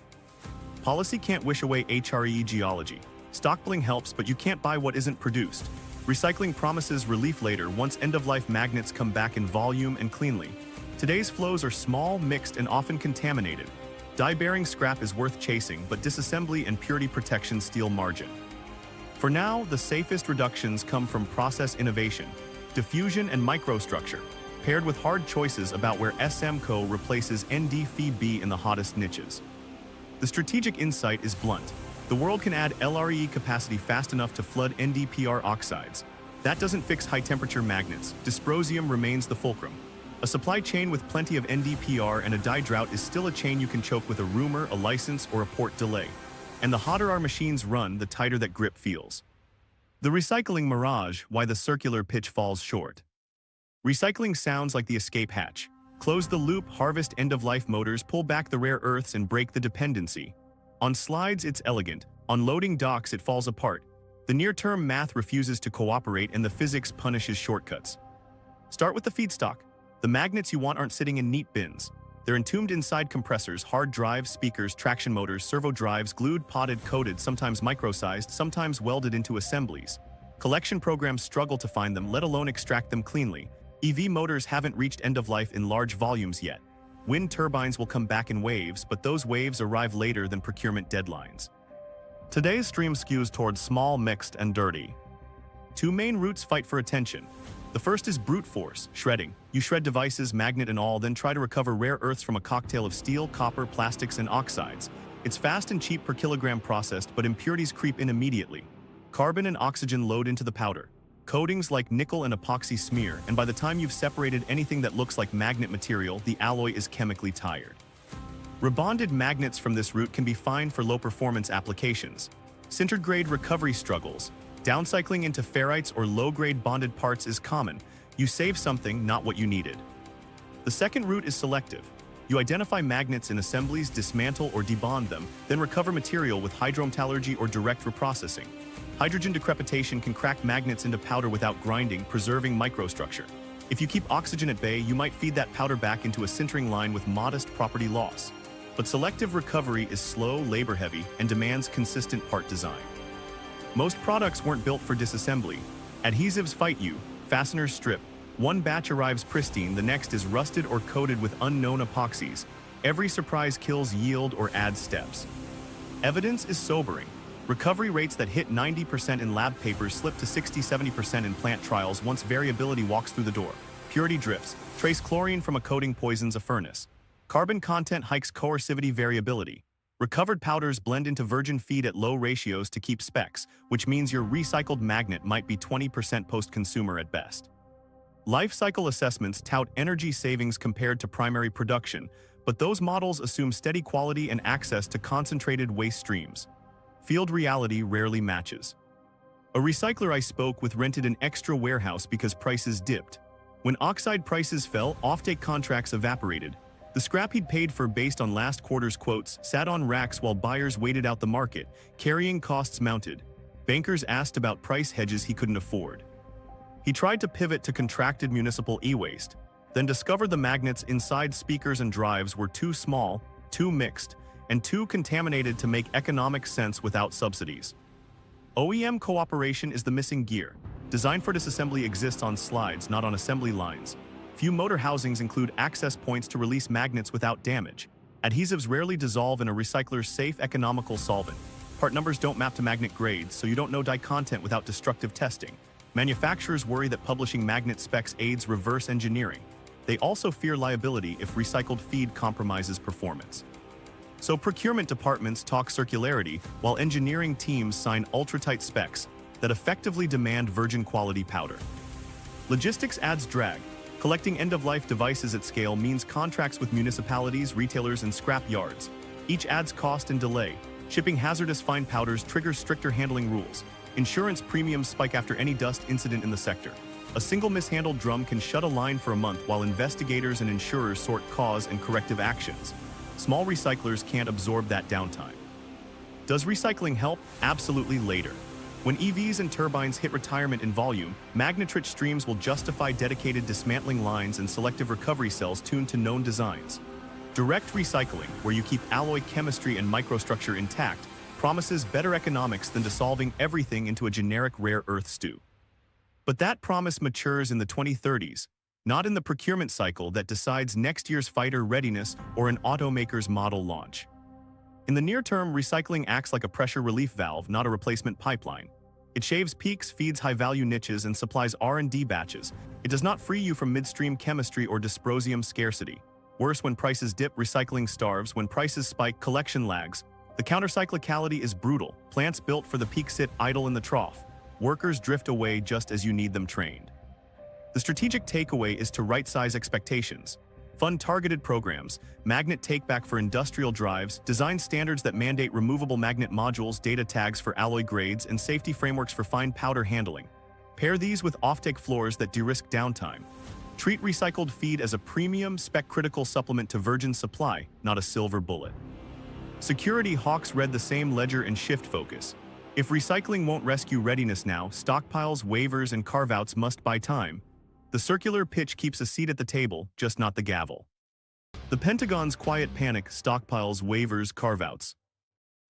Policy can't wish away HRE geology. Stockpiling helps, but you can't buy what isn't produced. Recycling promises relief later once end-of-life magnets come back in volume and cleanly. Today's flows are small, mixed, and often contaminated. Die-bearing scrap is worth chasing, but disassembly and purity protection steal margin. For now, the safest reductions come from process innovation, diffusion, and microstructure, paired with hard choices about where SMCO replaces NdFeB in the hottest niches. The strategic insight is blunt. The world can add LRE capacity fast enough to flood NdPr oxides. That doesn't fix high-temperature magnets. Dysprosium remains the fulcrum. A supply chain with plenty of NdPr and a die drought is still a chain you can choke with a rumor, a license, or a port delay. And the hotter our machines run, the tighter that grip feels. The recycling mirage, why the circular pitch falls short. Recycling sounds like the escape hatch. Close the loop, harvest end-of-life motors, pull back the rare earths, and break the dependency. On slides, it's elegant. On loading docks, it falls apart. The near-term math refuses to cooperate, and the physics punishes shortcuts. Start with the feedstock. The magnets you want aren't sitting in neat bins. They're entombed inside compressors, hard drives, speakers, traction motors, servo drives, glued, potted, coated, sometimes micro-sized, sometimes welded into assemblies. Collection programs struggle to find them, let alone extract them cleanly. EV motors haven't reached end-of-life in large volumes yet. Wind turbines will come back in waves, but those waves arrive later than procurement deadlines. Today's stream skews towards small, mixed, and dirty. Two main routes fight for attention. The first is brute force, shredding. You shred devices, magnet and all, then try to recover rare earths from a cocktail of steel, copper, plastics, and oxides. It's fast and cheap per kilogram processed, but impurities creep in immediately. Carbon and oxygen load into the powder. Coatings like nickel and epoxy smear, and by the time you've separated anything that looks like magnet material, the alloy is chemically tired. Rebonded magnets from this route can be fine for low-performance applications. Sintered-grade recovery struggles. Downcycling into ferrites or low-grade bonded parts is common. You save something, not what you needed. The second route is selective. You identify magnets in assemblies, dismantle or debond them, then recover material with hydrometallurgy or direct reprocessing. Hydrogen decrepitation can crack magnets into powder without grinding, preserving microstructure. If you keep oxygen at bay, you might feed that powder back into a sintering line with modest property loss. But selective recovery is slow, labor-heavy, and demands consistent part design. Most products weren't built for disassembly. Adhesives fight you, fasteners strip. One batch arrives pristine, the next is rusted or coated with unknown epoxies. Every surprise kills yield or adds steps. Evidence is sobering. Recovery rates that hit 90% in lab papers slip to 60–70% in plant trials once variability walks through the door. Purity drifts. Trace chlorine from a coating poisons a furnace. Carbon content hikes coercivity variability. Recovered powders blend into virgin feed at low ratios to keep specs, which means your recycled magnet might be 20% post-consumer at best. Life cycle assessments tout energy savings compared to primary production, but those models assume steady quality and access to concentrated waste streams. Field reality rarely matches. A recycler I spoke with rented an extra warehouse because prices dipped. When oxide prices fell, offtake contracts evaporated. The scrap he'd paid for based on last quarter's quotes sat on racks while buyers waited out the market, carrying costs mounted. Bankers asked about price hedges he couldn't afford. He tried to pivot to contracted municipal e-waste, then discovered the magnets inside speakers and drives were too small, too mixed, and too contaminated to make economic sense without subsidies. OEM cooperation is the missing gear. Design for disassembly exists on slides, not on assembly lines. Few motor housings include access points to release magnets without damage. Adhesives rarely dissolve in a recycler's safe, economical solvent. Part numbers don't map to magnet grades, so you don't know die content without destructive testing. Manufacturers worry that publishing magnet specs aids reverse engineering. They also fear liability if recycled feed compromises performance. So procurement departments talk circularity, while engineering teams sign ultra-tight specs that effectively demand virgin quality powder. Logistics adds drag. Collecting end-of-life devices at scale means contracts with municipalities, retailers, and scrap yards. Each adds cost and delay. Shipping hazardous fine powders triggers stricter handling rules. Insurance premiums spike after any dust incident in the sector. A single mishandled drum can shut a line for a month while investigators and insurers sort cause and corrective actions. Small recyclers can't absorb that downtime. Does recycling help? Absolutely later. When EVs and turbines hit retirement in volume, magnet-rich streams will justify dedicated dismantling lines and selective recovery cells tuned to known designs. Direct recycling, where you keep alloy chemistry and microstructure intact, promises better economics than dissolving everything into a generic rare earth stew. But that promise matures in the 2030s, not in the procurement cycle that decides next year's fighter readiness or an automaker's model launch. In the near term, recycling acts like a pressure relief valve, not a replacement pipeline. It shaves peaks, feeds high-value niches, and supplies R&D batches. It does not free you from midstream chemistry or dysprosium scarcity. Worse, when prices dip, recycling starves. When prices spike, collection lags. The countercyclicality is brutal. Plants built for the peak sit idle in the trough. Workers drift away just as you need them trained. The strategic takeaway is to right-size expectations. Fund targeted programs, magnet takeback for industrial drives, design standards that mandate removable magnet modules, data tags for alloy grades, and safety frameworks for fine powder handling. Pair these with offtake floors that de-risk downtime. Treat recycled feed as a premium, spec-critical supplement to virgin supply, not a silver bullet. Security hawks read the same ledger and shift focus. If recycling won't rescue readiness now, stockpiles, waivers, and carve-outs must buy time. The circular pitch keeps a seat at the table, just not the gavel. The Pentagon's quiet panic, stockpiles, waivers, carve-outs.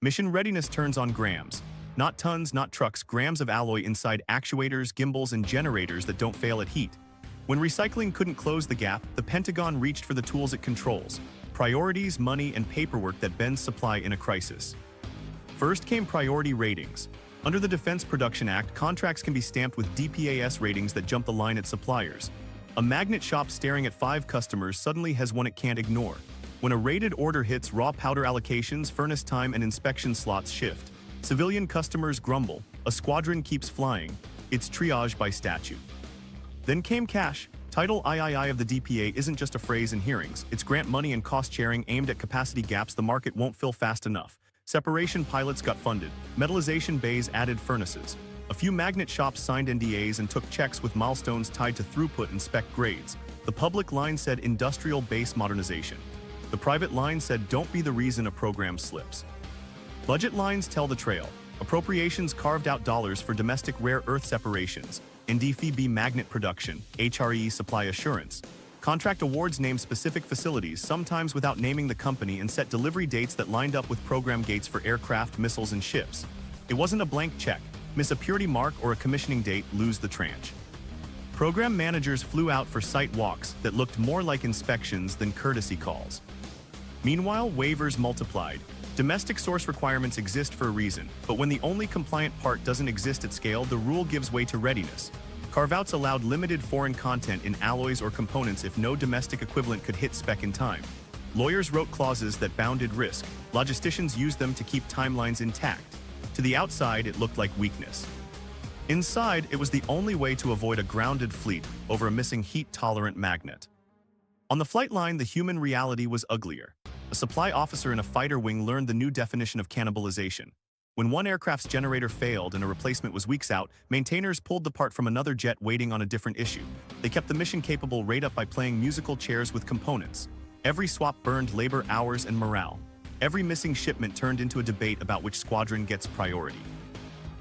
Mission readiness turns on grams. Not tons, not trucks, grams of alloy inside actuators, gimbals, and generators that don't fail at heat. When recycling couldn't close the gap, the Pentagon reached for the tools it controls. Priorities, money, and paperwork that bends supply in a crisis. First came priority ratings. Under the Defense Production Act, contracts can be stamped with DPAS ratings that jump the line at suppliers. A magnet shop staring at 5 customers suddenly has one it can't ignore. When a rated order hits, raw powder allocations, furnace time, and inspection slots shift. Civilian customers grumble. A squadron keeps flying. It's triage by statute. Then came cash. Title III of the DPA isn't just a phrase in hearings. It's grant money and cost sharing aimed at capacity gaps the market won't fill fast enough. Separation pilots got funded. Metallization bays added furnaces. A few magnet shops signed NDAs and took checks with milestones tied to throughput and spec grades. The public line said industrial base modernization. The private line said don't be the reason a program slips. Budget lines tell the trail. Appropriations carved out dollars for domestic rare earth separations, NDFB magnet production, HRE supply assurance. Contract awards named specific facilities, sometimes without naming the company, and set delivery dates that lined up with program gates for aircraft, missiles, and ships. It wasn't a blank check. Miss a purity mark or a commissioning date, lose the tranche. Program managers flew out for site walks that looked more like inspections than courtesy calls. Meanwhile, waivers multiplied. Domestic source requirements exist for a reason, but when the only compliant part doesn't exist at scale, the rule gives way to readiness. Carve-outs allowed limited foreign content in alloys or components if no domestic equivalent could hit spec in time. Lawyers wrote clauses that bounded risk. Logisticians used them to keep timelines intact. To the outside, it looked like weakness. Inside, it was the only way to avoid a grounded fleet over a missing heat-tolerant magnet. On the flight line, the human reality was uglier. A supply officer in a fighter wing learned the new definition of cannibalization. When one aircraft's generator failed and a replacement was weeks out, maintainers pulled the part from another jet waiting on a different issue. They kept the mission-capable rate up by playing musical chairs with components. Every swap burned labor hours and morale. Every missing shipment turned into a debate about which squadron gets priority.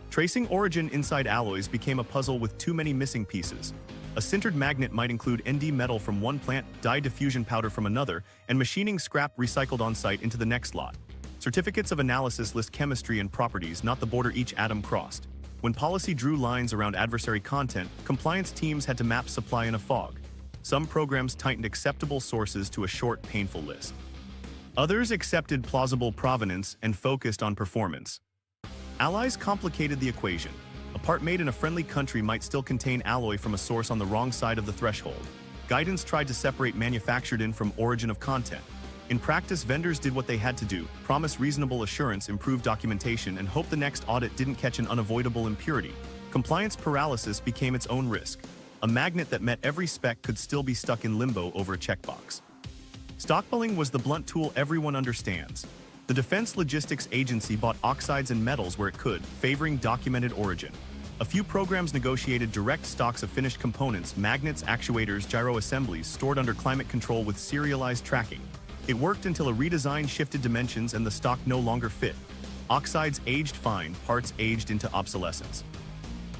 Tracing origin inside alloys became a puzzle with too many missing pieces. A sintered magnet might include ND metal from one plant, dye diffusion powder from another, and machining scrap recycled on-site into the next lot. Certificates of analysis list chemistry and properties, not the border each atom crossed. When policy drew lines around adversary content, compliance teams had to map supply in a fog. Some programs tightened acceptable sources to a short, painful list. Others accepted plausible provenance and focused on performance. Allies complicated the equation. A part made in a friendly country might still contain alloy from a source on the wrong side of the threshold. Guidance tried to separate manufactured in from origin of content. In practice, vendors did what they had to do, promise reasonable assurance, improve documentation, and hope the next audit didn't catch an unavoidable impurity. Compliance paralysis became its own risk. A magnet that met every spec could still be stuck in limbo over a checkbox. Stockpiling was the blunt tool everyone understands. The Defense Logistics Agency bought oxides and metals where it could, favoring documented origin. A few programs negotiated direct stocks of finished components, magnets, actuators, gyro assemblies, stored under climate control with serialized tracking. It worked until a redesign shifted dimensions and the stock no longer fit. Oxides aged fine, parts aged into obsolescence.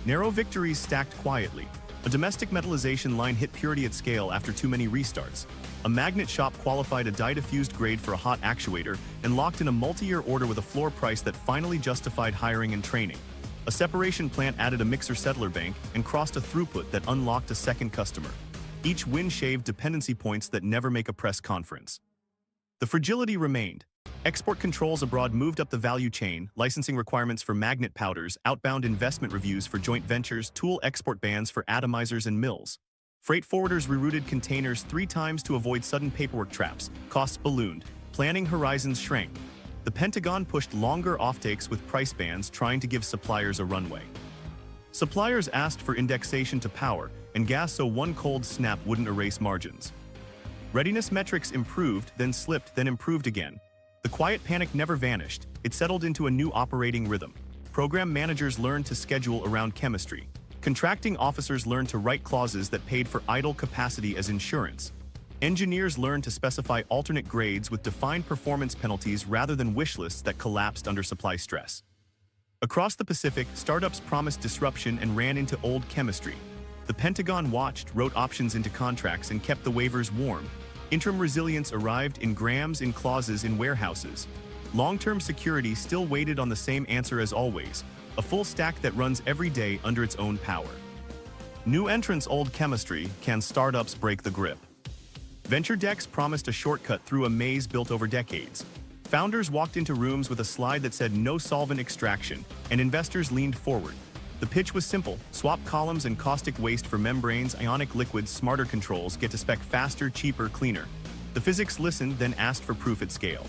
Narrow victories stacked quietly. A domestic metallization line hit purity at scale after too many restarts. A magnet shop qualified a dye-diffused grade for a hot actuator and locked in a multi-year order with a floor price that finally justified hiring and training. A separation plant added a mixer settler bank and crossed a throughput that unlocked a second customer. Each win shaved dependency points that never make a press conference. The fragility remained. Export controls abroad moved up the value chain, licensing requirements for magnet powders, outbound investment reviews for joint ventures, tool export bans for atomizers and mills. Freight forwarders rerouted containers 3 times to avoid sudden paperwork traps, costs ballooned, planning horizons shrank. The Pentagon pushed longer offtakes with price bans, trying to give suppliers a runway. Suppliers asked for indexation to power and gas so one cold snap wouldn't erase margins. Readiness metrics improved, then slipped, then improved again. The quiet panic never vanished. It settled into a new operating rhythm. Program managers learned to schedule around chemistry. Contracting officers learned to write clauses that paid for idle capacity as insurance. Engineers learned to specify alternate grades with defined performance penalties rather than wish lists that collapsed under supply stress. Across the Pacific, startups promised disruption and ran into old chemistry. The Pentagon watched, wrote options into contracts, and kept the waivers warm. Interim resilience arrived in grams, in clauses, in warehouses. Long-term security still waited on the same answer as always, a full stack that runs every day under its own power. New entrants, old chemistry. Can startups break the grip? Venture decks promised a shortcut through a maze built over decades. Founders walked into rooms with a slide that said no solvent extraction, and investors leaned forward. The pitch was simple: swap columns and caustic waste for membranes, ionic liquids, smarter controls, get to spec faster, cheaper, cleaner. The physics listened, then asked for proof at scale.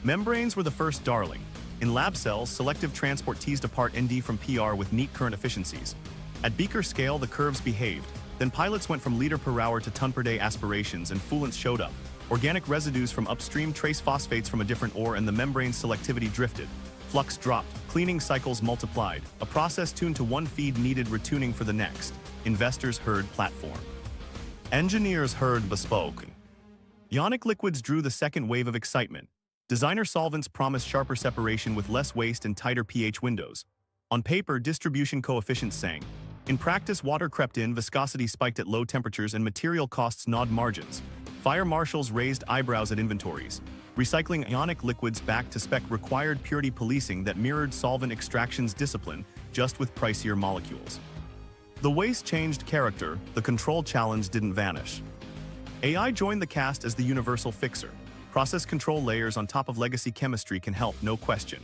Membranes were the first darling. In lab cells, selective transport teased apart ND from PR with neat current efficiencies. At beaker scale, the curves behaved. Then pilots went from liter per hour to ton per day aspirations, and foolants showed up. Organic residues from upstream, trace phosphates from a different ore, and the membrane's selectivity drifted. Flux dropped, cleaning cycles multiplied. A process tuned to one feed needed retuning for the next. Investors heard platform. Engineers heard bespoke. Ionic liquids drew the second wave of excitement. Designer solvents promised sharper separation with less waste and tighter pH windows. On paper, distribution coefficients sang. In practice, water crept in, viscosity spiked at low temperatures, and material costs gnawed margins. Fire marshals raised eyebrows at inventories. Recycling ionic liquids back to spec required purity policing that mirrored solvent extraction's discipline, just with pricier molecules. The waste changed character, the control challenge didn't vanish. AI joined the cast as the universal fixer. Process control layers on top of legacy chemistry can help, no question.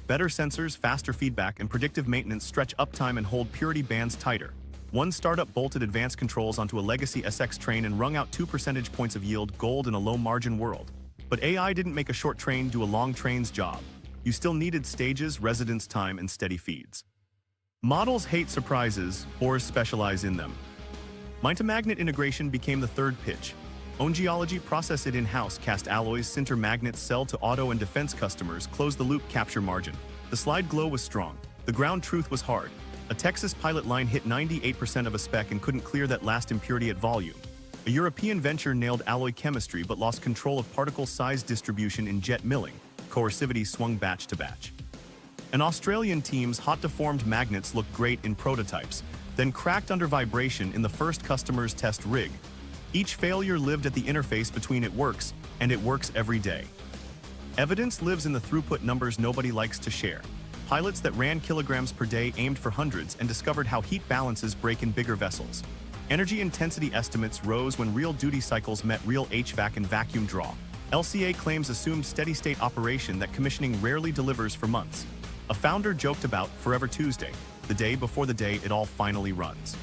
Better sensors, faster feedback, and predictive maintenance stretch uptime and hold purity bands tighter. One startup bolted advanced controls onto a legacy SX train and wrung out 2 percentage points of yield, gold in a low-margin world. But AI didn't make a short train do a long train's job. You still needed stages, residence time, and steady feeds. Models hate surprises, or specialize in them. Mine-to-magnet integration became the third pitch. Own geology, process it in-house, cast alloys, sinter magnets, sell to auto and defense customers, close the loop, capture margin. The slide glow was strong. The ground truth was hard. A Texas pilot line hit 98% of a spec and couldn't clear that last impurity at volume. A European venture nailed alloy chemistry but lost control of particle size distribution in jet milling. Coercivity swung batch to batch. An Australian team's hot deformed magnets looked great in prototypes, then cracked under vibration in the first customer's test rig. Each failure lived at the interface between it works and it works every day. Evidence lives in the throughput numbers nobody likes to share. Pilots that ran kilograms per day aimed for hundreds and discovered how heat balances break in bigger vessels. Energy intensity estimates rose when real duty cycles met real HVAC and vacuum draw. LCA claims assumed steady-state operation that commissioning rarely delivers for months. A founder joked about Forever Tuesday, the day before the day it all finally runs.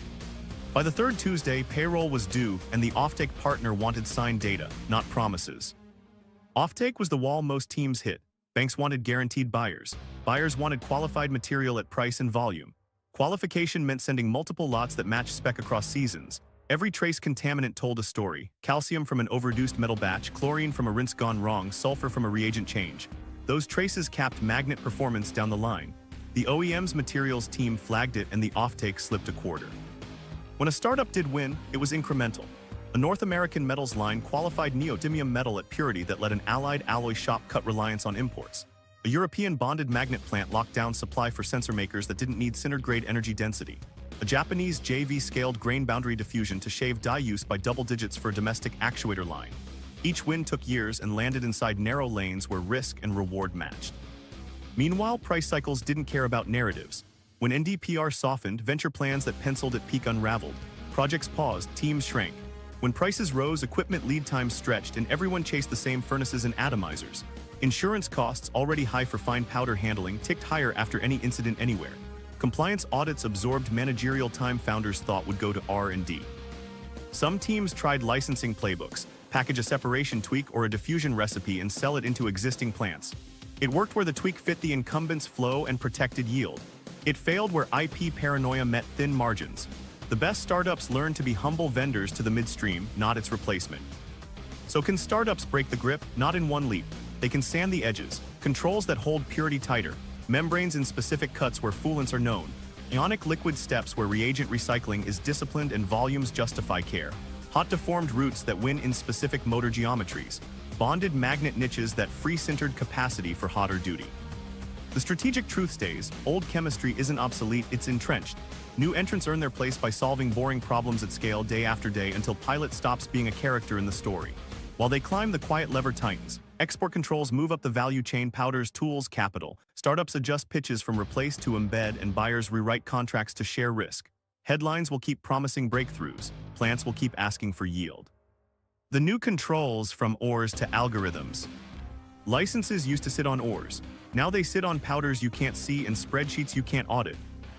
By the third Tuesday, payroll was due and the offtake partner wanted signed data, not promises. Offtake was the wall most teams hit. Banks wanted guaranteed buyers. Buyers wanted qualified material at price and volume. Qualification meant sending multiple lots that matched spec across seasons. Every trace contaminant told a story. Calcium from an overreduced metal batch, chlorine from a rinse gone wrong, sulfur from a reagent change. Those traces capped magnet performance down the line. The OEM's materials team flagged it and the offtake slipped a quarter. When a startup did win, it was incremental. A North American metals line qualified neodymium metal at purity that let an allied alloy shop cut reliance on imports. A European bonded magnet plant locked down supply for sensor makers that didn't need Sinter-grade energy density. A Japanese JV scaled grain boundary diffusion to shave die use by double digits for a domestic actuator line. Each win took years and landed inside narrow lanes where risk and reward matched. Meanwhile, price cycles didn't care about narratives. When NdPr softened, venture plans that penciled at peak unraveled. Projects paused, teams shrank. When prices rose, equipment lead times stretched and everyone chased the same furnaces and atomizers. Insurance costs, already high for fine powder handling, ticked higher after any incident anywhere. Compliance audits absorbed managerial time founders thought would go to R&D. Some teams tried licensing playbooks, package a separation tweak or a diffusion recipe and sell it into existing plants. It worked where the tweak fit the incumbent's flow and protected yield. It failed where IP paranoia met thin margins. The best startups learned to be humble vendors to the midstream, not its replacement. So can startups break the grip? Not in one leap. They can sand the edges, controls that hold purity tighter, membranes in specific cuts where foolants are known, Ionic liquid steps where reagent recycling is disciplined and volumes justify care, hot deformed routes that win in specific motor geometries, bonded magnet niches that free-sintered capacity for hotter duty. The strategic truth stays, old chemistry isn't obsolete, it's entrenched. New entrants earn their place by solving boring problems at scale day after day until pilot stops being a character in the story. While they climb, the quiet lever tightens. Export controls move up the value chain, powders, tools, capital. Startups adjust pitches from replace to embed, and buyers rewrite contracts to share risk. Headlines will keep promising breakthroughs. Plants will keep asking for yield. The new controls from ores to algorithms. Licenses used to sit on ores. Now they sit on powders you can't see and spreadsheets you can't audit.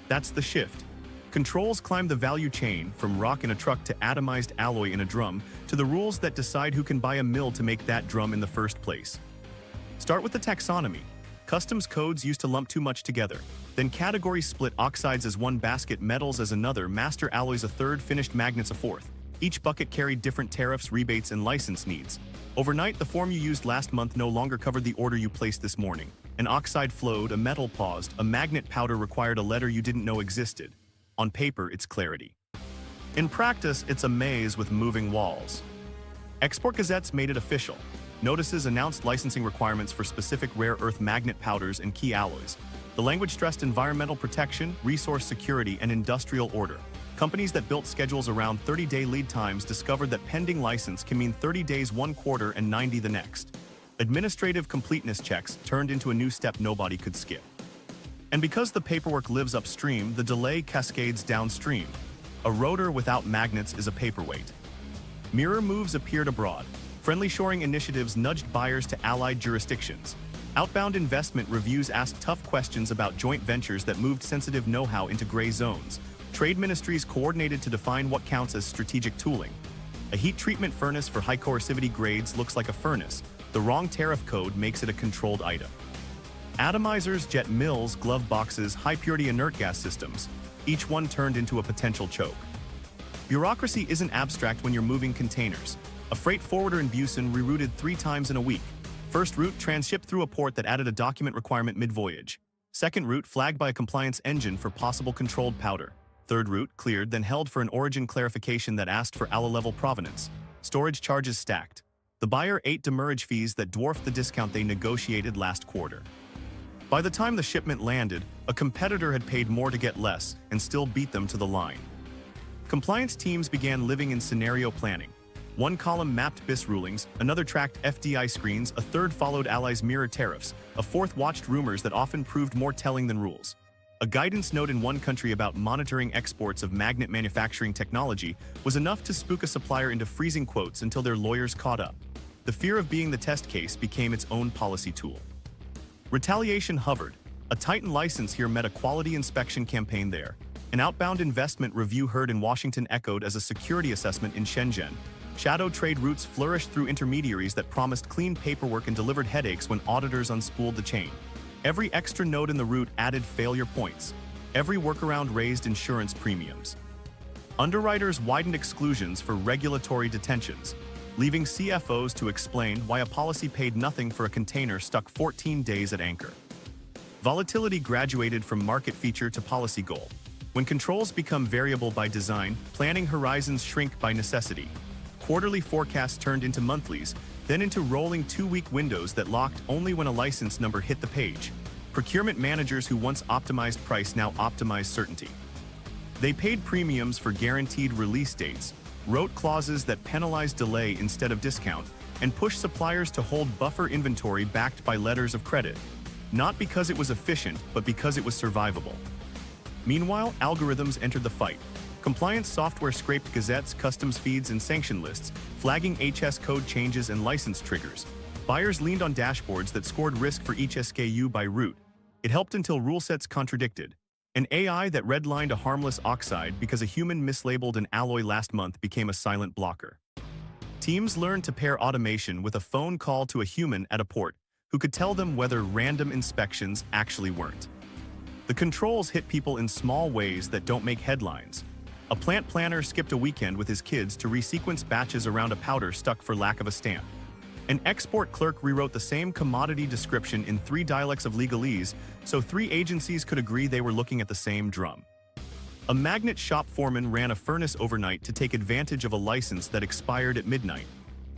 That's the shift. Controls climb the value chain, from rock in a truck to atomized alloy in a drum, to the rules that decide who can buy a mill to make that drum in the first place. Start with the taxonomy. Customs codes used to lump too much together. Then categories split: oxides as one basket, metals as another, master alloys a third, finished magnets a fourth. Each bucket carried different tariffs, rebates, and license needs. Overnight, the form you used last month no longer covered the order you placed this morning. An oxide flowed, a metal paused, a magnet powder required a letter you didn't know existed. On paper, it's clarity. In practice, it's a maze with moving walls. Export gazettes made it official. Notices announced licensing requirements for specific rare earth magnet powders and key alloys. The language stressed environmental protection, resource security, and industrial order. Companies that built schedules around 30-day lead times discovered that pending license can mean 30 days one quarter and 90 the next. Administrative completeness checks turned into a new step nobody could skip. And because the paperwork lives upstream, the delay cascades downstream. A rotor without magnets is a paperweight. Mirror moves appeared abroad. Friendly shoring initiatives nudged buyers to allied jurisdictions. Outbound investment reviews asked tough questions about joint ventures that moved sensitive know-how into gray zones. Trade ministries coordinated to define what counts as strategic tooling. A heat treatment furnace for high coercivity grades looks like a furnace. The wrong tariff code makes it a controlled item. Atomizers, jet mills, glove boxes, high-purity inert gas systems. Each one turned into a potential choke. Bureaucracy isn't abstract when you're moving containers. A freight forwarder in Busan rerouted 3 times in a week. First route, transshipped through a port that added a document requirement mid-voyage. Second route, flagged by a compliance engine for possible controlled powder. Third route, cleared, then held for an origin clarification that asked for ALA-level provenance. Storage charges stacked. The buyer ate demurrage fees that dwarfed the discount they negotiated last quarter. By the time the shipment landed, a competitor had paid more to get less and still beat them to the line. Compliance teams began living in scenario planning. One column mapped BIS rulings, another tracked FDI screens, a third followed allies' mirror tariffs, a fourth watched rumors that often proved more telling than rules. A guidance note in one country about monitoring exports of magnet manufacturing technology was enough to spook a supplier into freezing quotes until their lawyers caught up. The fear of being the test case became its own policy tool. Retaliation hovered. A Titan license here met a quality inspection campaign there. An outbound investment review heard in Washington echoed as a security assessment in Shenzhen. Shadow trade routes flourished through intermediaries that promised clean paperwork and delivered headaches when auditors unspooled the chain. Every extra node in the route added failure points. Every workaround raised insurance premiums. Underwriters widened exclusions for regulatory detentions, leaving CFOs to explain why a policy paid nothing for a container stuck 14 days at anchor. Volatility graduated from market feature to policy goal. When controls become variable by design, planning horizons shrink by necessity. Quarterly forecasts turned into monthlies, then into rolling 2-week windows that locked only when a license number hit the page. Procurement managers who once optimized price now optimized certainty. They paid premiums for guaranteed release dates, wrote clauses that penalized delay instead of discount, and pushed suppliers to hold buffer inventory backed by letters of credit. Not because it was efficient, but because it was survivable. Meanwhile, algorithms entered the fight. Compliance software scraped gazettes, customs feeds, and sanction lists, flagging HS code changes and license triggers. Buyers leaned on dashboards that scored risk for each SKU by route. It helped until rule sets contradicted. An AI that redlined a harmless oxide because a human mislabeled an alloy last month became a silent blocker. Teams learned to pair automation with a phone call to a human at a port who could tell them whether random inspections actually weren't. The controls hit people in small ways that don't make headlines. A plant planner skipped a weekend with his kids to resequence batches around a powder stuck for lack of a stamp. An export clerk rewrote the same commodity description in 3 dialects of legalese so 3 agencies could agree they were looking at the same drum. A magnet shop foreman ran a furnace overnight to take advantage of a license that expired at midnight,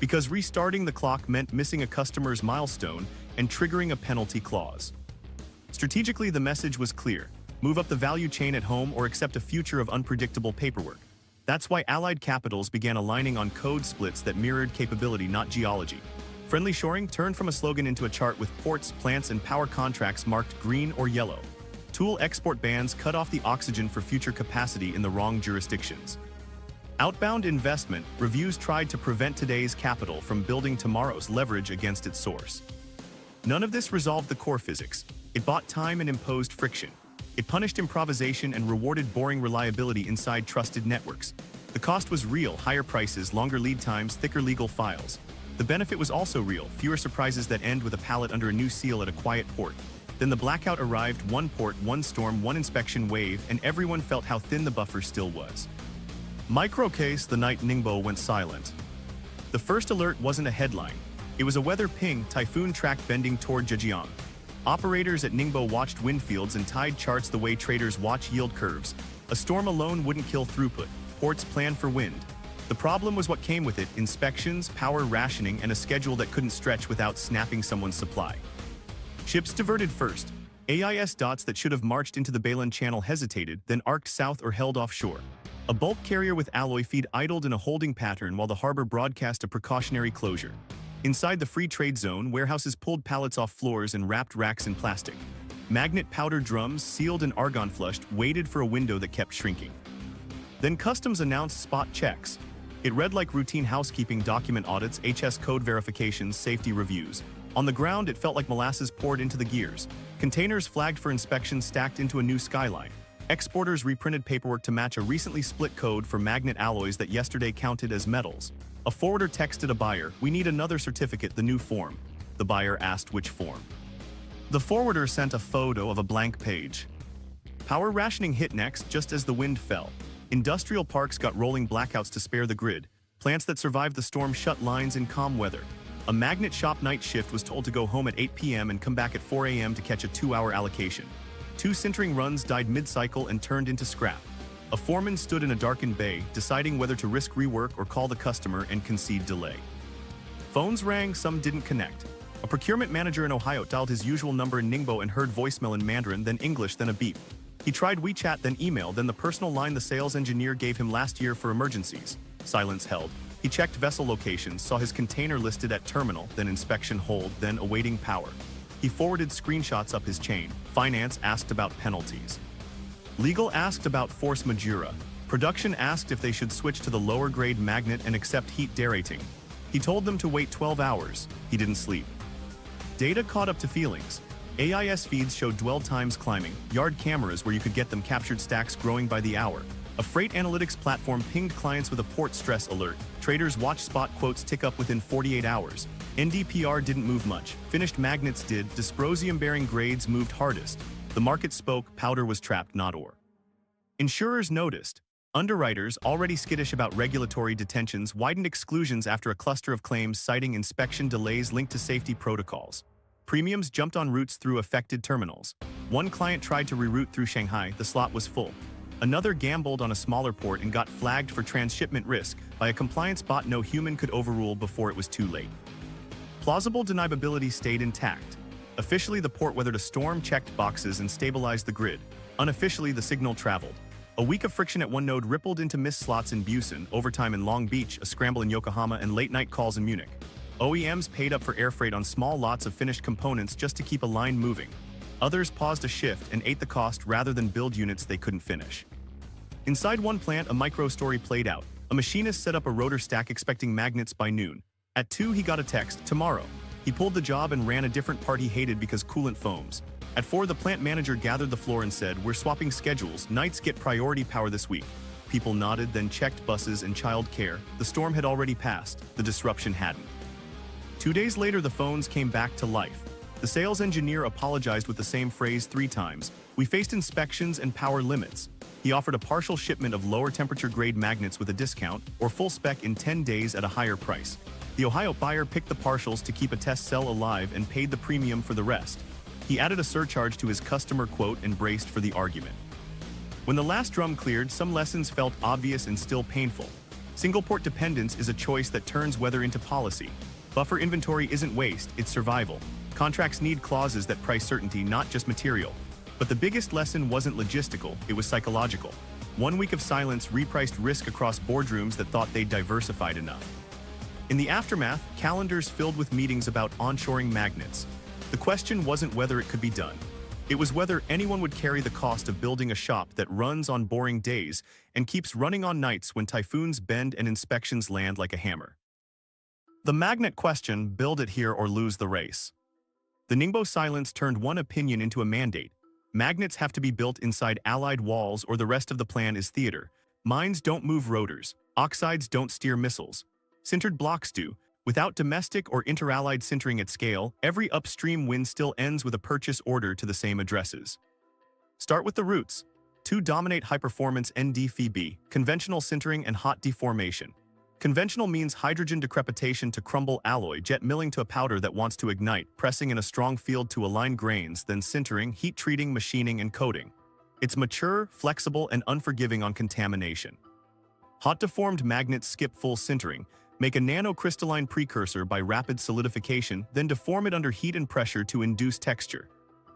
because restarting the clock meant missing a customer's milestone and triggering a penalty clause. Strategically, the message was clear: move up the value chain at home or accept a future of unpredictable paperwork. That's why allied capitals began aligning on code splits that mirrored capability, not geology. Friendly shoring turned from a slogan into a chart with ports, plants, and power contracts marked green or yellow. Tool export bans cut off the oxygen for future capacity in the wrong jurisdictions. Outbound investment reviews tried to prevent today's capital from building tomorrow's leverage against its source. None of this resolved the core physics. It bought time and imposed friction. It punished improvisation and rewarded boring reliability inside trusted networks. The cost was real: higher prices, longer lead times, thicker legal files. The benefit was also real: fewer surprises that end with a pallet under a new seal at a quiet port. Then the blackout arrived: one port, one storm, one inspection wave, and everyone felt how thin the buffer still was. Microcase the night Ningbo went silent. The first alert wasn't a headline. It was a weather ping: typhoon track bending toward Zhejiang. Operators at Ningbo watched wind fields and tide charts the way traders watch yield curves. A storm alone wouldn't kill throughput. Ports planned for wind. The problem was what came with it: inspections, power rationing, and a schedule that couldn't stretch without snapping someone's supply. Ships diverted first. AIS dots that should have marched into the Balen Channel hesitated, then arced south or held offshore. A bulk carrier with alloy feed idled in a holding pattern while the harbor broadcast a precautionary closure. Inside the free trade zone, warehouses pulled pallets off floors and wrapped racks in plastic. Magnet powder drums, sealed and argon flushed, waited for a window that kept shrinking. Then customs announced spot checks. It read like routine housekeeping: document audits, HS code verifications, safety reviews. On the ground, it felt like molasses poured into the gears. Containers flagged for inspection stacked into a new skyline. Exporters reprinted paperwork to match a recently split code for magnet alloys that yesterday counted as metals. A forwarder texted a buyer, "We need another certificate, the new form." The buyer asked which form. The forwarder sent a photo of a blank page. Power rationing hit next, just as the wind fell. Industrial parks got rolling blackouts to spare the grid. Plants that survived the storm shut lines in calm weather. A magnet shop night shift was told to go home at 8 p.m. and come back at 4 a.m. to catch a 2-hour allocation. 2 sintering runs died mid-cycle and turned into scrap. A foreman stood in a darkened bay, deciding whether to risk rework or call the customer and concede delay. Phones rang, some didn't connect. A procurement manager in Ohio dialed his usual number in Ningbo and heard voicemail in Mandarin, then English, then a beep. He tried WeChat, then email, then the personal line the sales engineer gave him last year for emergencies. Silence held. He checked vessel locations, saw his container listed at terminal, then inspection hold, then awaiting power. He forwarded screenshots up his chain. Finance asked about penalties. Legal asked about force majeure. Production asked if they should switch to the lower grade magnet and accept heat derating. He told them to wait 12 hours. He didn't sleep. Data caught up to feelings. AIS feeds showed dwell times climbing, yard cameras where you could get them captured stacks growing by the hour. A freight analytics platform pinged clients with a port stress alert. Traders watched spot quotes tick up within 48 hours. NdPr didn't move much. Finished magnets did. Dysprosium-bearing grades moved hardest. The market spoke, powder was trapped, not ore. Insurers noticed. Underwriters, already skittish about regulatory detentions, widened exclusions after a cluster of claims citing inspection delays linked to safety protocols. Premiums jumped on routes through affected terminals. One client tried to reroute through Shanghai, the slot was full. Another gambled on a smaller port and got flagged for transshipment risk by a compliance bot no human could overrule before it was too late. Plausible deniability stayed intact. Officially, the port weathered a storm, checked boxes, and stabilized the grid. Unofficially, the signal traveled. A week of friction at one node rippled into missed slots in Busan, overtime in Long Beach, a scramble in Yokohama, and late-night calls in Munich. OEMs paid up for air freight on small lots of finished components just to keep a line moving. Others paused a shift and ate the cost rather than build units they couldn't finish. Inside one plant, a micro-story played out. A machinist set up a rotor stack expecting magnets by noon. At 2, he got a text, tomorrow. He pulled the job and ran a different part he hated because coolant foams. At 4, the plant manager gathered the floor and said, "We're swapping schedules. Nights get priority power this week." People nodded, then checked buses and child care. The storm had already passed. The disruption hadn't. 2 days later, the phones came back to life. The sales engineer apologized with the same phrase 3 times. "We faced inspections and power limits." He offered a partial shipment of lower temperature grade magnets with a discount, or full spec in 10 days at a higher price. The Ohio buyer picked the partials to keep a test cell alive and paid the premium for the rest. He added a surcharge to his customer quote and braced for the argument. When the last drum cleared, some lessons felt obvious and still painful. Single port dependence is a choice that turns weather into policy. Buffer inventory isn't waste, it's survival. Contracts need clauses that price certainty, not just material. But the biggest lesson wasn't logistical, it was psychological. 1 week of silence repriced risk across boardrooms that thought they'd diversified enough. In the aftermath, calendars filled with meetings about onshoring magnets. The question wasn't whether it could be done. It was whether anyone would carry the cost of building a shop that runs on boring days and keeps running on nights when typhoons bend and inspections land like a hammer. The magnet question, build it here or lose the race. The Ningbo silence turned one opinion into a mandate. Magnets have to be built inside allied walls or the rest of the plan is theater. Mines don't move rotors. Oxides don't steer missiles. Sintered blocks do. Without domestic or inter-allied sintering at scale, every upstream win still ends with a purchase order to the same addresses. Start with the roots. 2 dominate high-performance NdFeB, conventional sintering and hot deformation. Conventional means hydrogen decrepitation to crumble alloy, jet milling to a powder that wants to ignite, pressing in a strong field to align grains, then sintering, heat treating, machining, and coating. It's mature, flexible, and unforgiving on contamination. Hot deformed magnets skip full sintering, make a nanocrystalline precursor by rapid solidification, then deform it under heat and pressure to induce texture.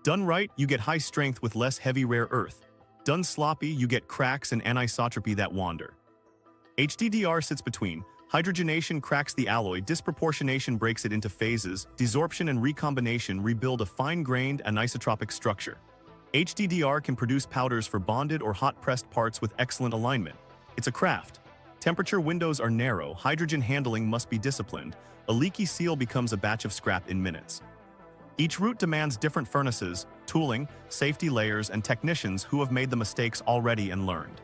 Done right, you get high strength with less heavy rare earth. Done sloppy, you get cracks and anisotropy that wander. HDDR sits between. Hydrogenation cracks the alloy, disproportionation breaks it into phases, desorption and recombination rebuild a fine-grained anisotropic structure. HDDR can produce powders for bonded or hot-pressed parts with excellent alignment. It's a craft. Temperature windows are narrow, hydrogen handling must be disciplined. A leaky seal becomes a batch of scrap in minutes. Each route demands different furnaces, tooling, safety layers, and technicians who have made the mistakes already and learned.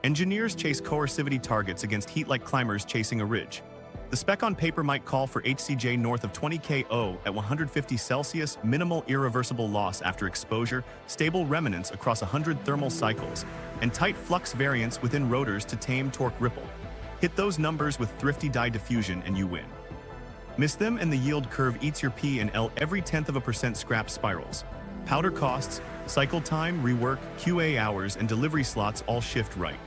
Engineers chase coercivity targets against heat like climbers chasing a ridge. The spec on paper might call for HCJ north of 20 Ko at 150 Celsius, minimal irreversible loss after exposure, stable remnants across 100 thermal cycles, and tight flux variance within rotors to tame torque ripple. Hit those numbers with thrifty die diffusion and you win. Miss them and the yield curve eats your P and L every 1/10% scrap spirals. Powder costs, Cycle time, rework, QA hours, and delivery slots all shift right.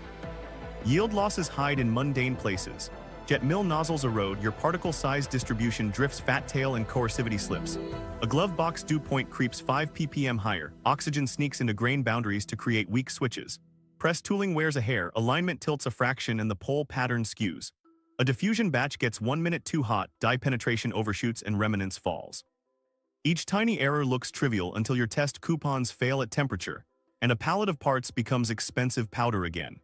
Yield losses hide in mundane places. Jet mill nozzles erode, your particle size distribution drifts, fat tail and coercivity slips. A glove box dew point creeps 5 ppm higher, oxygen sneaks into grain boundaries to create weak switches. Press tooling wears a hair, alignment tilts a fraction and the pole pattern skews. A diffusion batch gets 1 minute too hot, die penetration overshoots and remanence falls. Each tiny error looks trivial until your test coupons fail at temperature, and a pallet of parts becomes expensive powder again.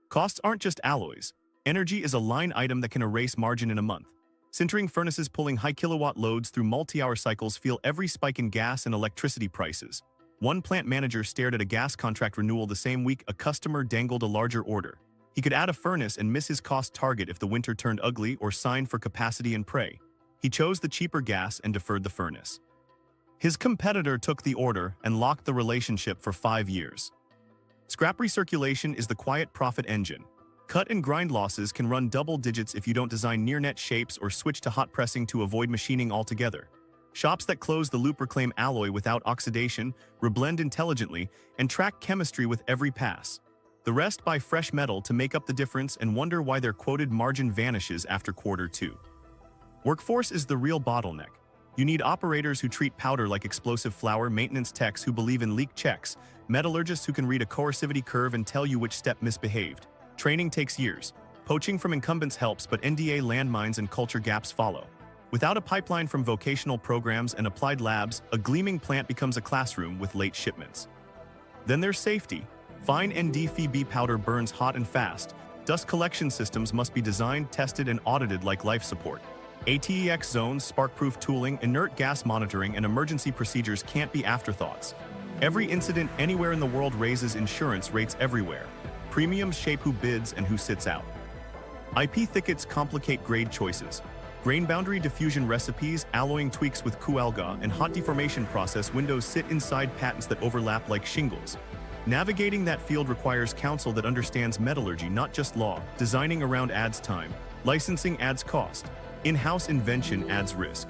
Costs aren't just alloys. Energy is a line item that can erase margin in a month. Sintering furnaces pulling high kilowatt loads through multi-hour cycles feel every spike in gas and electricity prices. One plant manager stared at a gas contract renewal the same week a customer dangled a larger order. He could add a furnace and miss his cost target if the winter turned ugly or signed for capacity and prey. He chose the cheaper gas and deferred the furnace. His competitor took the order and locked the relationship for 5 years. Scrap recirculation is the quiet profit engine. Cut and grind losses can run double digits if you don't design near-net shapes or switch to hot pressing to avoid machining altogether. Shops that close the loop reclaim alloy without oxidation, reblend intelligently, and track chemistry with every pass. The rest buy fresh metal to make up the difference and wonder why their quoted margin vanishes after quarter 2. Workforce is the real bottleneck. You need operators who treat powder like explosive flour, maintenance techs who believe in leak checks, metallurgists who can read a coercivity curve and tell you which step misbehaved. Training takes years. Poaching from incumbents helps, but NDA landmines and culture gaps follow. Without a pipeline from vocational programs and applied labs, a gleaming plant becomes a classroom with late shipments. Then there's safety. Fine NdFeB powder burns hot and fast. Dust collection systems must be designed, tested, and audited like life support. ATEX zones, spark-proof tooling, inert gas monitoring, and emergency procedures can't be afterthoughts. Every incident anywhere in the world raises insurance rates everywhere. Premiums shape who bids and who sits out. IP thickets complicate grade choices. Grain boundary diffusion recipes, alloying tweaks with Kualga, and hot deformation process windows sit inside patents that overlap like shingles. Navigating that field requires counsel that understands metallurgy, not just law. Designing around adds time. Licensing adds cost. In-house invention adds risk.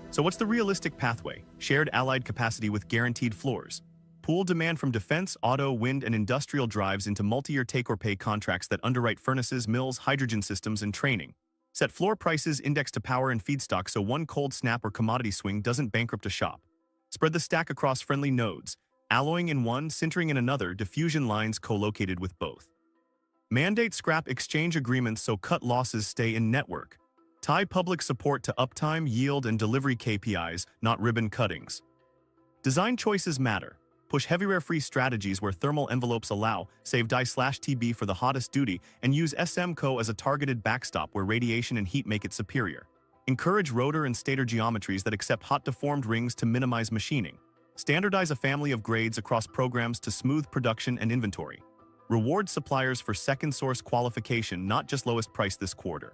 So what's the realistic pathway? Shared allied capacity with guaranteed floors. Pool demand from defense, auto, wind, and industrial drives into multi-year take-or-pay contracts that underwrite furnaces, mills, hydrogen systems, and training. Set floor prices indexed to power and feedstock so one cold snap or commodity swing doesn't bankrupt a shop. Spread the stack across friendly nodes. Alloying in one, sintering in another, diffusion lines co-located with both. Mandate scrap exchange agreements so cut losses stay in network. Tie public support to uptime, yield, and delivery KPIs, not ribbon cuttings. Design choices matter. Push heavyware-free strategies where thermal envelopes allow, save die/TB for the hottest duty, and use SMCO as a targeted backstop where radiation and heat make it superior. Encourage rotor and stator geometries that accept hot deformed rings to minimize machining. Standardize a family of grades across programs to smooth production and inventory. Reward suppliers for second source qualification, not just lowest price this quarter.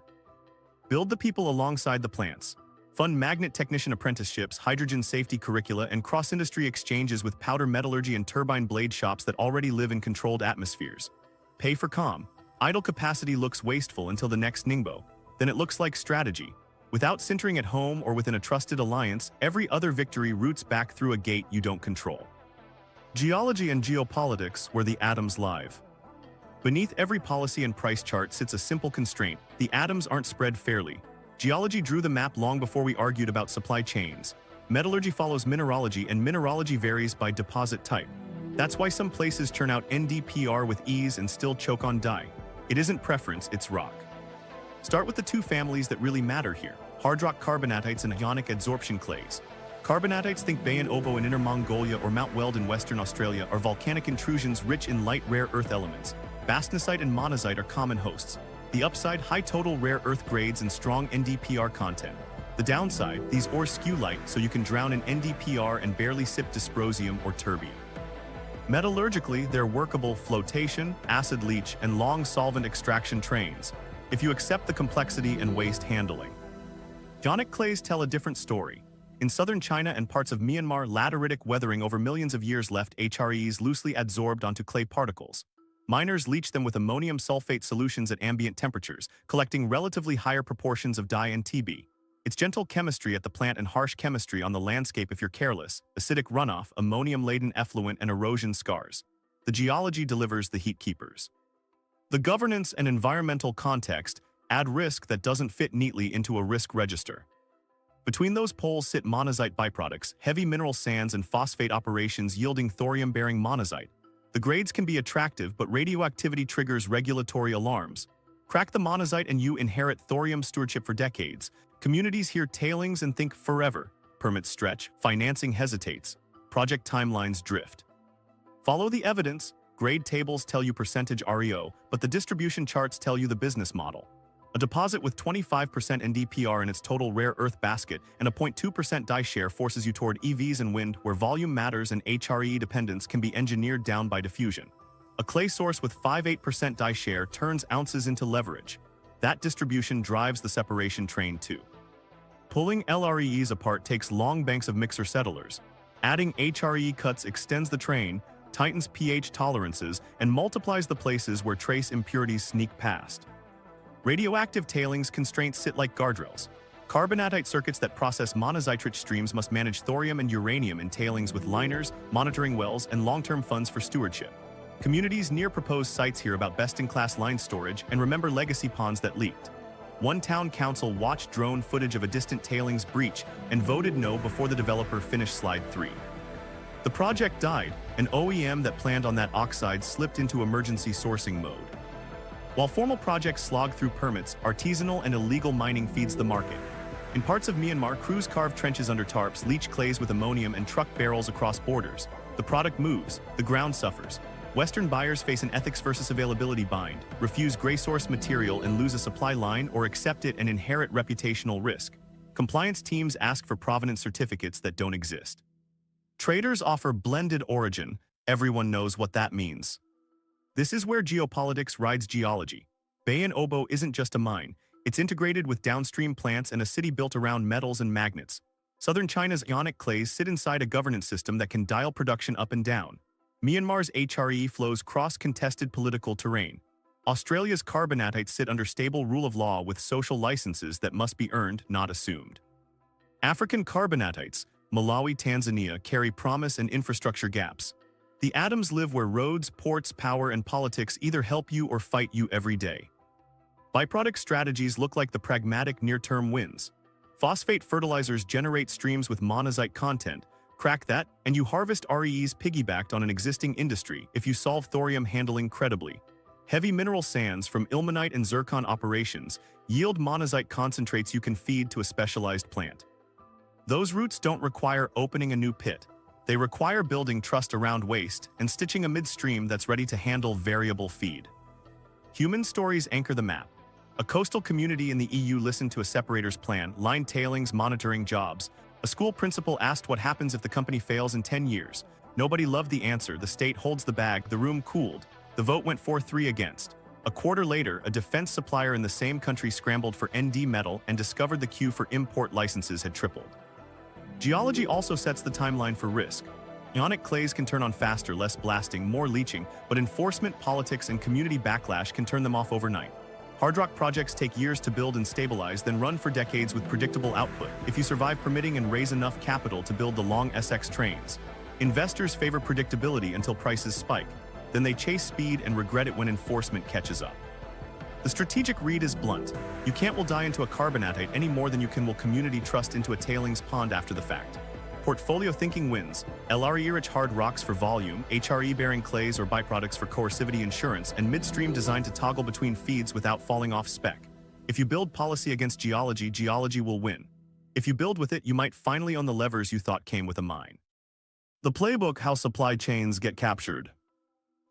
Build the people alongside the plants. Fund magnet technician apprenticeships, hydrogen safety curricula, and cross-industry exchanges with powder metallurgy and turbine blade shops that already live in controlled atmospheres. Pay for calm. Idle capacity looks wasteful until the next Ningbo. Then it looks like strategy. Without sintering at home or within a trusted alliance, every other victory roots back through a gate you don't control. Geology and geopolitics, where the atoms live. Beneath every policy and price chart sits a simple constraint: the atoms aren't spread fairly. Geology drew the map long before we argued about supply chains. Metallurgy follows mineralogy, and mineralogy varies by deposit type. That's why some places churn out NdPr with ease and still choke on die. It isn't preference, it's rock. Start with the two families that really matter here: hard rock carbonatites and Ionic adsorption clays. Carbonatites, think Bayan Obo in Inner Mongolia or Mount Weld in Western Australia, are volcanic intrusions rich in light rare earth elements. Bastnasite and monazite are common hosts. The upside, high total rare earth grades and strong NdPr content. The downside, these ores skew light, so you can drown in NdPr and barely sip dysprosium or terbium. Metallurgically, they're workable flotation, acid leach, and long solvent extraction trains, if you accept the complexity and waste handling. Ionic clays tell a different story. In southern China and parts of Myanmar, lateritic weathering over millions of years left HREs loosely adsorbed onto clay particles. Miners leach them with ammonium sulfate solutions at ambient temperatures, collecting relatively higher proportions of dye and TB. It's gentle chemistry at the plant and harsh chemistry on the landscape if you're careless, acidic runoff, ammonium-laden effluent, and erosion scars. The geology delivers the heat keepers. The governance and environmental context add risk that doesn't fit neatly into a risk register. Between those poles sit monazite byproducts, heavy mineral sands, and phosphate operations yielding thorium-bearing monazite. The grades can be attractive, but radioactivity triggers regulatory alarms. Crack the monazite and you inherit thorium stewardship for decades. Communities hear tailings and think forever. Permits stretch, financing hesitates, project timelines drift. Follow the evidence. Grade tables tell you percentage REO, but the distribution charts tell you the business model. A deposit with 25% NdPr in its total rare earth basket and a 0.2% die share forces you toward EVs and wind, where volume matters and HRE dependence can be engineered down by diffusion. A clay source with 5-8% die share turns ounces into leverage. That distribution drives the separation train too. Pulling LREs apart takes long banks of mixer settlers. Adding HRE cuts extends the train, tightens pH tolerances, and multiplies the places where trace impurities sneak past. Radioactive tailings constraints sit like guardrails. Carbonatite circuits that process monazite-rich streams must manage thorium and uranium in tailings with liners, monitoring wells, and long-term funds for stewardship. Communities near proposed sites hear about best-in-class line storage and remember legacy ponds that leaked. One town council watched drone footage of a distant tailings breach and voted no before the developer finished slide 3. The project died. An OEM that planned on that oxide slipped into emergency sourcing mode. While formal projects slog through permits, artisanal and illegal mining feeds the market. In parts of Myanmar, crews carve trenches under tarps, leach clays with ammonium, and truck barrels across borders. The product moves, the ground suffers. Western buyers face an ethics versus availability bind, refuse gray source material and lose a supply line, or accept it and inherit reputational risk. Compliance teams ask for provenance certificates that don't exist. Traders offer blended origin. Everyone knows what that means. This is where geopolitics rides geology. Bayan Obo isn't just a mine. It's integrated with downstream plants and a city built around metals and magnets. Southern China's Ionic clays sit inside a governance system that can dial production up and down. Myanmar's HRE flows cross-contested political terrain. Australia's carbonatites sit under stable rule of law with social licenses that must be earned, not assumed. African carbonatites, Malawi, Tanzania, carry promise and infrastructure gaps. The atoms live where roads, ports, power, and politics either help you or fight you every day. Byproduct strategies look like the pragmatic near-term wins. Phosphate fertilizers generate streams with monazite content. Crack that, and you harvest REEs piggybacked on an existing industry if you solve thorium handling credibly. Heavy mineral sands from ilmenite and zircon operations yield monazite concentrates you can feed to a specialized plant. Those routes don't require opening a new pit. They require building trust around waste and stitching a midstream that's ready to handle variable feed. Human stories anchor the map. A coastal community in the EU listened to a separator's plan, lined tailings, monitoring jobs. A school principal asked what happens if the company fails in 10 years. Nobody loved the answer. The state holds the bag. The room cooled. The vote went 4-3 against. A quarter later, a defense supplier in the same country scrambled for ND metal and discovered the queue for import licenses had tripled. Geology also sets the timeline for risk. Ionic clays can turn on faster, less blasting, more leaching, but enforcement, politics, and community backlash can turn them off overnight. Hard rock projects take years to build and stabilize, then run for decades with predictable output if you survive permitting and raise enough capital to build the long SX trains. Investors favor predictability until prices spike. Then they chase speed and regret it when enforcement catches up. The strategic read is blunt. You can't will die into a carbonatite any more than you can will community trust into a tailings pond after the fact. Portfolio thinking wins. LRE-rich hard rocks for volume, HRE-bearing clays or byproducts for coercivity insurance, and midstream designed to toggle between feeds without falling off spec. If you build policy against geology, geology will win. If you build with it, you might finally own the levers you thought came with a mine. The playbook: how supply chains get captured.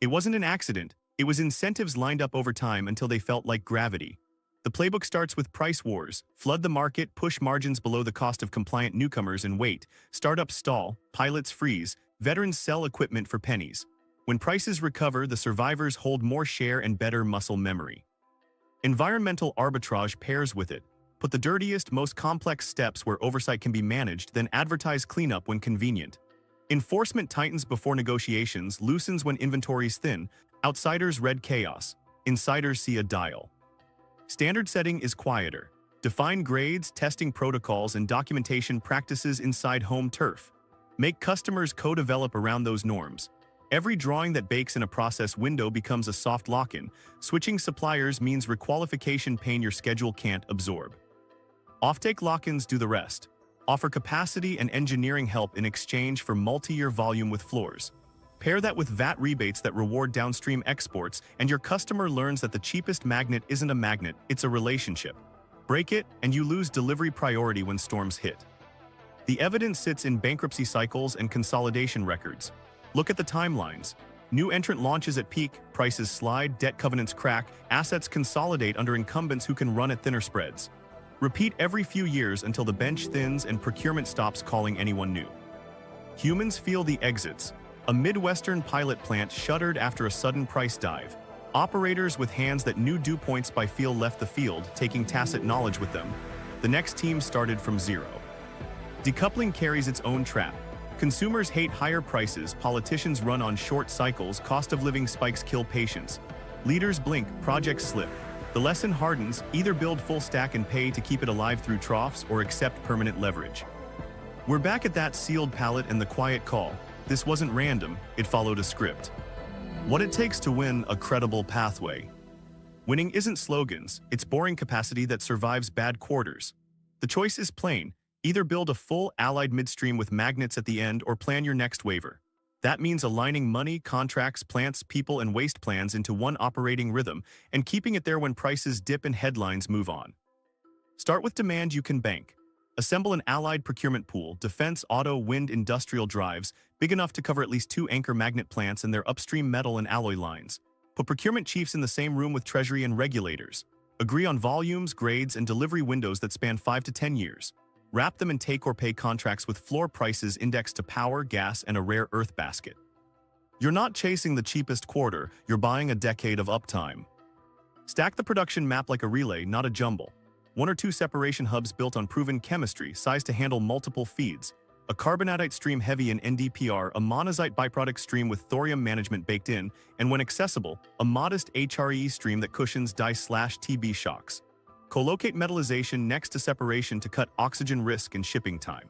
It wasn't an accident. It was incentives lined up over time until they felt like gravity. The playbook starts with price wars. Flood the market, push margins below the cost of compliant newcomers, and wait. Startups stall, pilots freeze, veterans sell equipment for pennies. When prices recover, the survivors hold more share and better muscle memory. Environmental arbitrage pairs with it. Put the dirtiest, most complex steps where oversight can be managed, then advertise cleanup when convenient. Enforcement tightens before negotiations, loosens when inventory's thin. Outsiders read chaos. Insiders see a dial. Standard setting is quieter. Define grades, testing protocols, and documentation practices inside home turf. Make customers co-develop around those norms. Every drawing that bakes in a process window becomes a soft lock-in. Switching suppliers means requalification pain your schedule can't absorb. Offtake lock-ins do the rest. Offer capacity and engineering help in exchange for multi-year volume with floors. Pair that with VAT rebates that reward downstream exports, and your customer learns that the cheapest magnet isn't a magnet, it's a relationship. Break it, and you lose delivery priority when storms hit. The evidence sits in bankruptcy cycles and consolidation records. Look at the timelines. New entrant launches at peak, prices slide, debt covenants crack, assets consolidate under incumbents who can run at thinner spreads. Repeat every few years until the bench thins and procurement stops calling anyone new. Humans feel the exits. A Midwestern pilot plant shuttered after a sudden price dive. Operators with hands that knew dew points by feel left the field, taking tacit knowledge with them. The next team started from zero. Decoupling carries its own trap. Consumers hate higher prices, politicians run on short cycles, cost of living spikes kill patience. Leaders blink, projects slip. The lesson hardens, either build full stack and pay to keep it alive through troughs or accept permanent leverage. We're back at that sealed pallet and the quiet call. This wasn't random, it followed a script. What it takes to win a credible pathway. Winning isn't slogans, it's boring capacity that survives bad quarters. The choice is plain. Either build a full allied midstream with magnets at the end or plan your next waiver. That means aligning money, contracts, plants, people, and waste plans into one operating rhythm and keeping it there when prices dip and headlines move on. Start with demand you can bank. Assemble an allied procurement pool, defense, auto, wind, industrial drives, big enough to cover at least 2 anchor magnet plants and their upstream metal and alloy lines. Put procurement chiefs in the same room with treasury and regulators. Agree on volumes, grades, and delivery windows that span 5 to 10 years. Wrap them in take-or-pay contracts with floor prices indexed to power, gas, and a rare earth basket. You're not chasing the cheapest quarter, you're buying a decade of uptime. Stack the production map like a relay, not a jumble. 1 or 2 separation hubs built on proven chemistry, sized to handle multiple feeds. A carbonatite stream heavy in NdPr, a monazite byproduct stream with thorium management baked in, and when accessible, a modest HRE stream that cushions die/TB shocks. Co-locate metallization next to separation to cut oxygen risk and shipping time.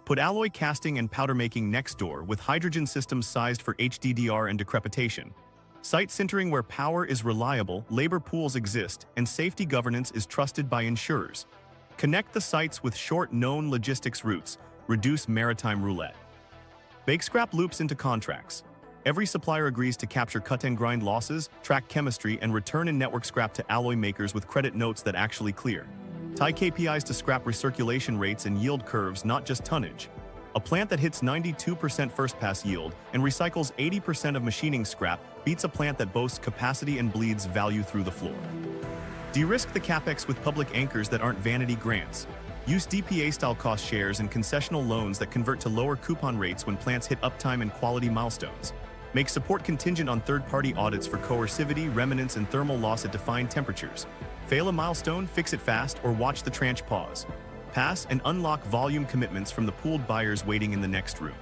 Put alloy casting and powder making next door with hydrogen systems sized for HDDR and decrepitation. Site sintering where power is reliable, labor pools exist, and safety governance is trusted by insurers. Connect the sites with short known logistics routes. Reduce maritime roulette. Bake scrap loops into contracts. Every supplier agrees to capture cut and grind losses, track chemistry, and return in network scrap to alloy makers with credit notes that actually clear. Tie KPIs to scrap recirculation rates and yield curves, not just tonnage. A plant that hits 92% first pass yield and recycles 80% of machining scrap beats a plant that boasts capacity and bleeds value through the floor. De-risk the capex with public anchors that aren't vanity grants. Use DPA-style cost shares and concessional loans that convert to lower coupon rates when plants hit uptime and quality milestones. Make support contingent on third-party audits for coercivity, remnants, and thermal loss at defined temperatures. Fail a milestone, fix it fast, or watch the tranche pause. Pass and unlock volume commitments from the pooled buyers waiting in the next room.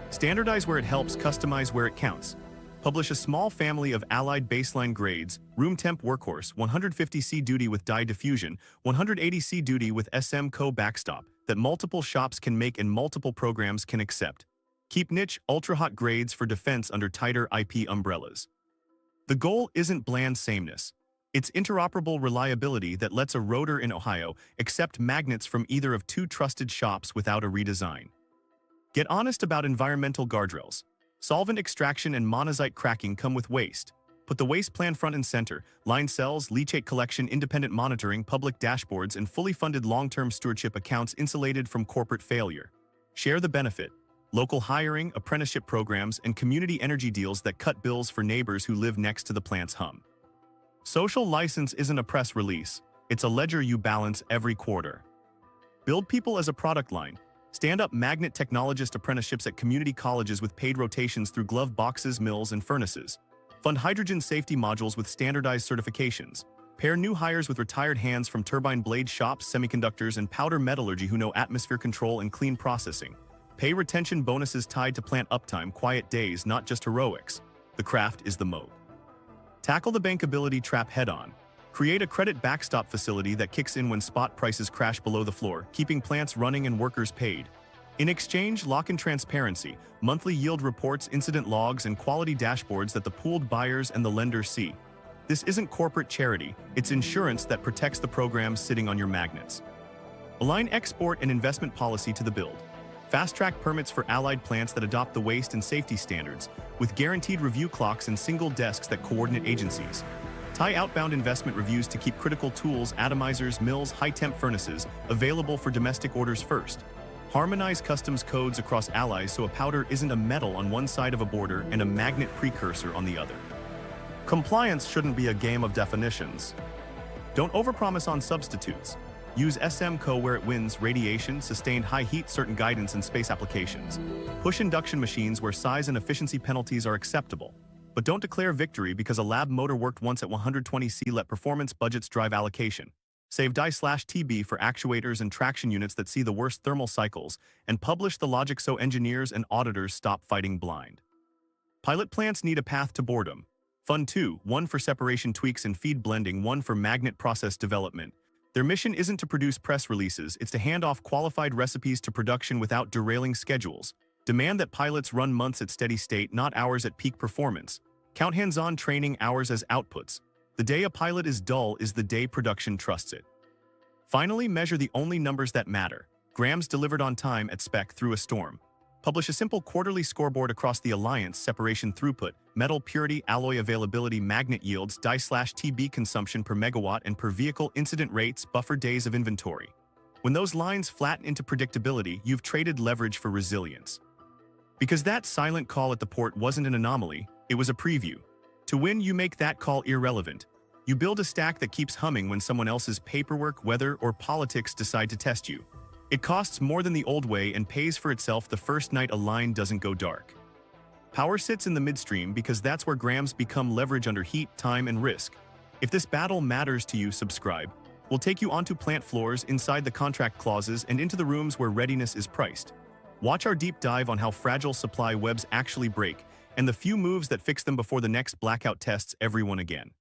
Standardize where it helps, customize where it counts. Publish a small family of allied baseline grades, room temp workhorse, 150C duty with dye diffusion, 180C duty with SM Co backstop, that multiple shops can make and multiple programs can accept. Keep niche, ultra-hot grades for defense under tighter IP umbrellas. The goal isn't bland sameness. It's interoperable reliability that lets a rotor in Ohio accept magnets from either of 2 trusted shops without a redesign. Get honest about environmental guardrails. Solvent extraction and monazite cracking come with waste. Put the waste plan front and center, line cells, leachate collection, independent monitoring, public dashboards, and fully funded long-term stewardship accounts insulated from corporate failure. Share the benefit. Local hiring, apprenticeship programs, and community energy deals that cut bills for neighbors who live next to the plant's hum. Social license isn't a press release. It's a ledger you balance every quarter. Build people as a product line. Stand up magnet technologist apprenticeships at community colleges with paid rotations through glove boxes, mills, and furnaces. Fund hydrogen safety modules with standardized certifications. Pair new hires with retired hands from turbine blade shops, semiconductors, and powder metallurgy who know atmosphere control and clean processing. Pay retention bonuses tied to plant uptime, quiet days, not just heroics. The craft is the moat. Tackle the bankability trap head-on. Create a credit backstop facility that kicks in when spot prices crash below the floor, keeping plants running and workers paid. In exchange, lock in transparency, monthly yield reports, incident logs, and quality dashboards that the pooled buyers and the lenders see. This isn't corporate charity, it's insurance that protects the programs sitting on your magnets. Align export and investment policy to the build. Fast-track permits for allied plants that adopt the waste and safety standards, with guaranteed review clocks and single desks that coordinate agencies. Tie outbound investment reviews to keep critical tools, atomizers, mills, high-temp furnaces available for domestic orders first. Harmonize customs codes across allies so a powder isn't a metal on one side of a border and a magnet precursor on the other. Compliance shouldn't be a game of definitions. Don't overpromise on substitutes. Use SMCO where it wins: radiation, sustained high heat, certain guidance, and space applications. Push induction machines where size and efficiency penalties are acceptable. But don't declare victory because a lab motor worked once at 120C. Let performance budgets drive allocation. Save die/TB for actuators and traction units that see the worst thermal cycles, and publish the logic so engineers and auditors stop fighting blind. Pilot plants need a path to boredom. Fund 2, one for separation tweaks and feed blending, one for magnet process development. Their mission isn't to produce press releases, it's to hand off qualified recipes to production without derailing schedules. Demand that pilots run months at steady state, not hours at peak performance. Count hands-on training hours as outputs. The day a pilot is dull is the day production trusts it. Finally, measure the only numbers that matter: grams delivered on time at spec through a storm. Publish a simple quarterly scoreboard across the alliance: separation throughput, metal purity, alloy availability, magnet yields, die/TB consumption per megawatt, and per vehicle incident rates, buffer days of inventory. When those lines flatten into predictability, you've traded leverage for resilience. Because that silent call at the port wasn't an anomaly, it was a preview. To win, you make that call irrelevant. You build a stack that keeps humming when someone else's paperwork, weather, or politics decide to test you. It costs more than the old way and pays for itself the first night a line doesn't go dark. Power sits in the midstream because that's where grams become leverage under heat, time, and risk. If this battle matters to you, subscribe. We'll take you onto plant floors, inside the contract clauses, and into the rooms where readiness is priced. Watch our deep dive on how fragile supply webs actually break, and the few moves that fix them before the next blackout tests everyone again.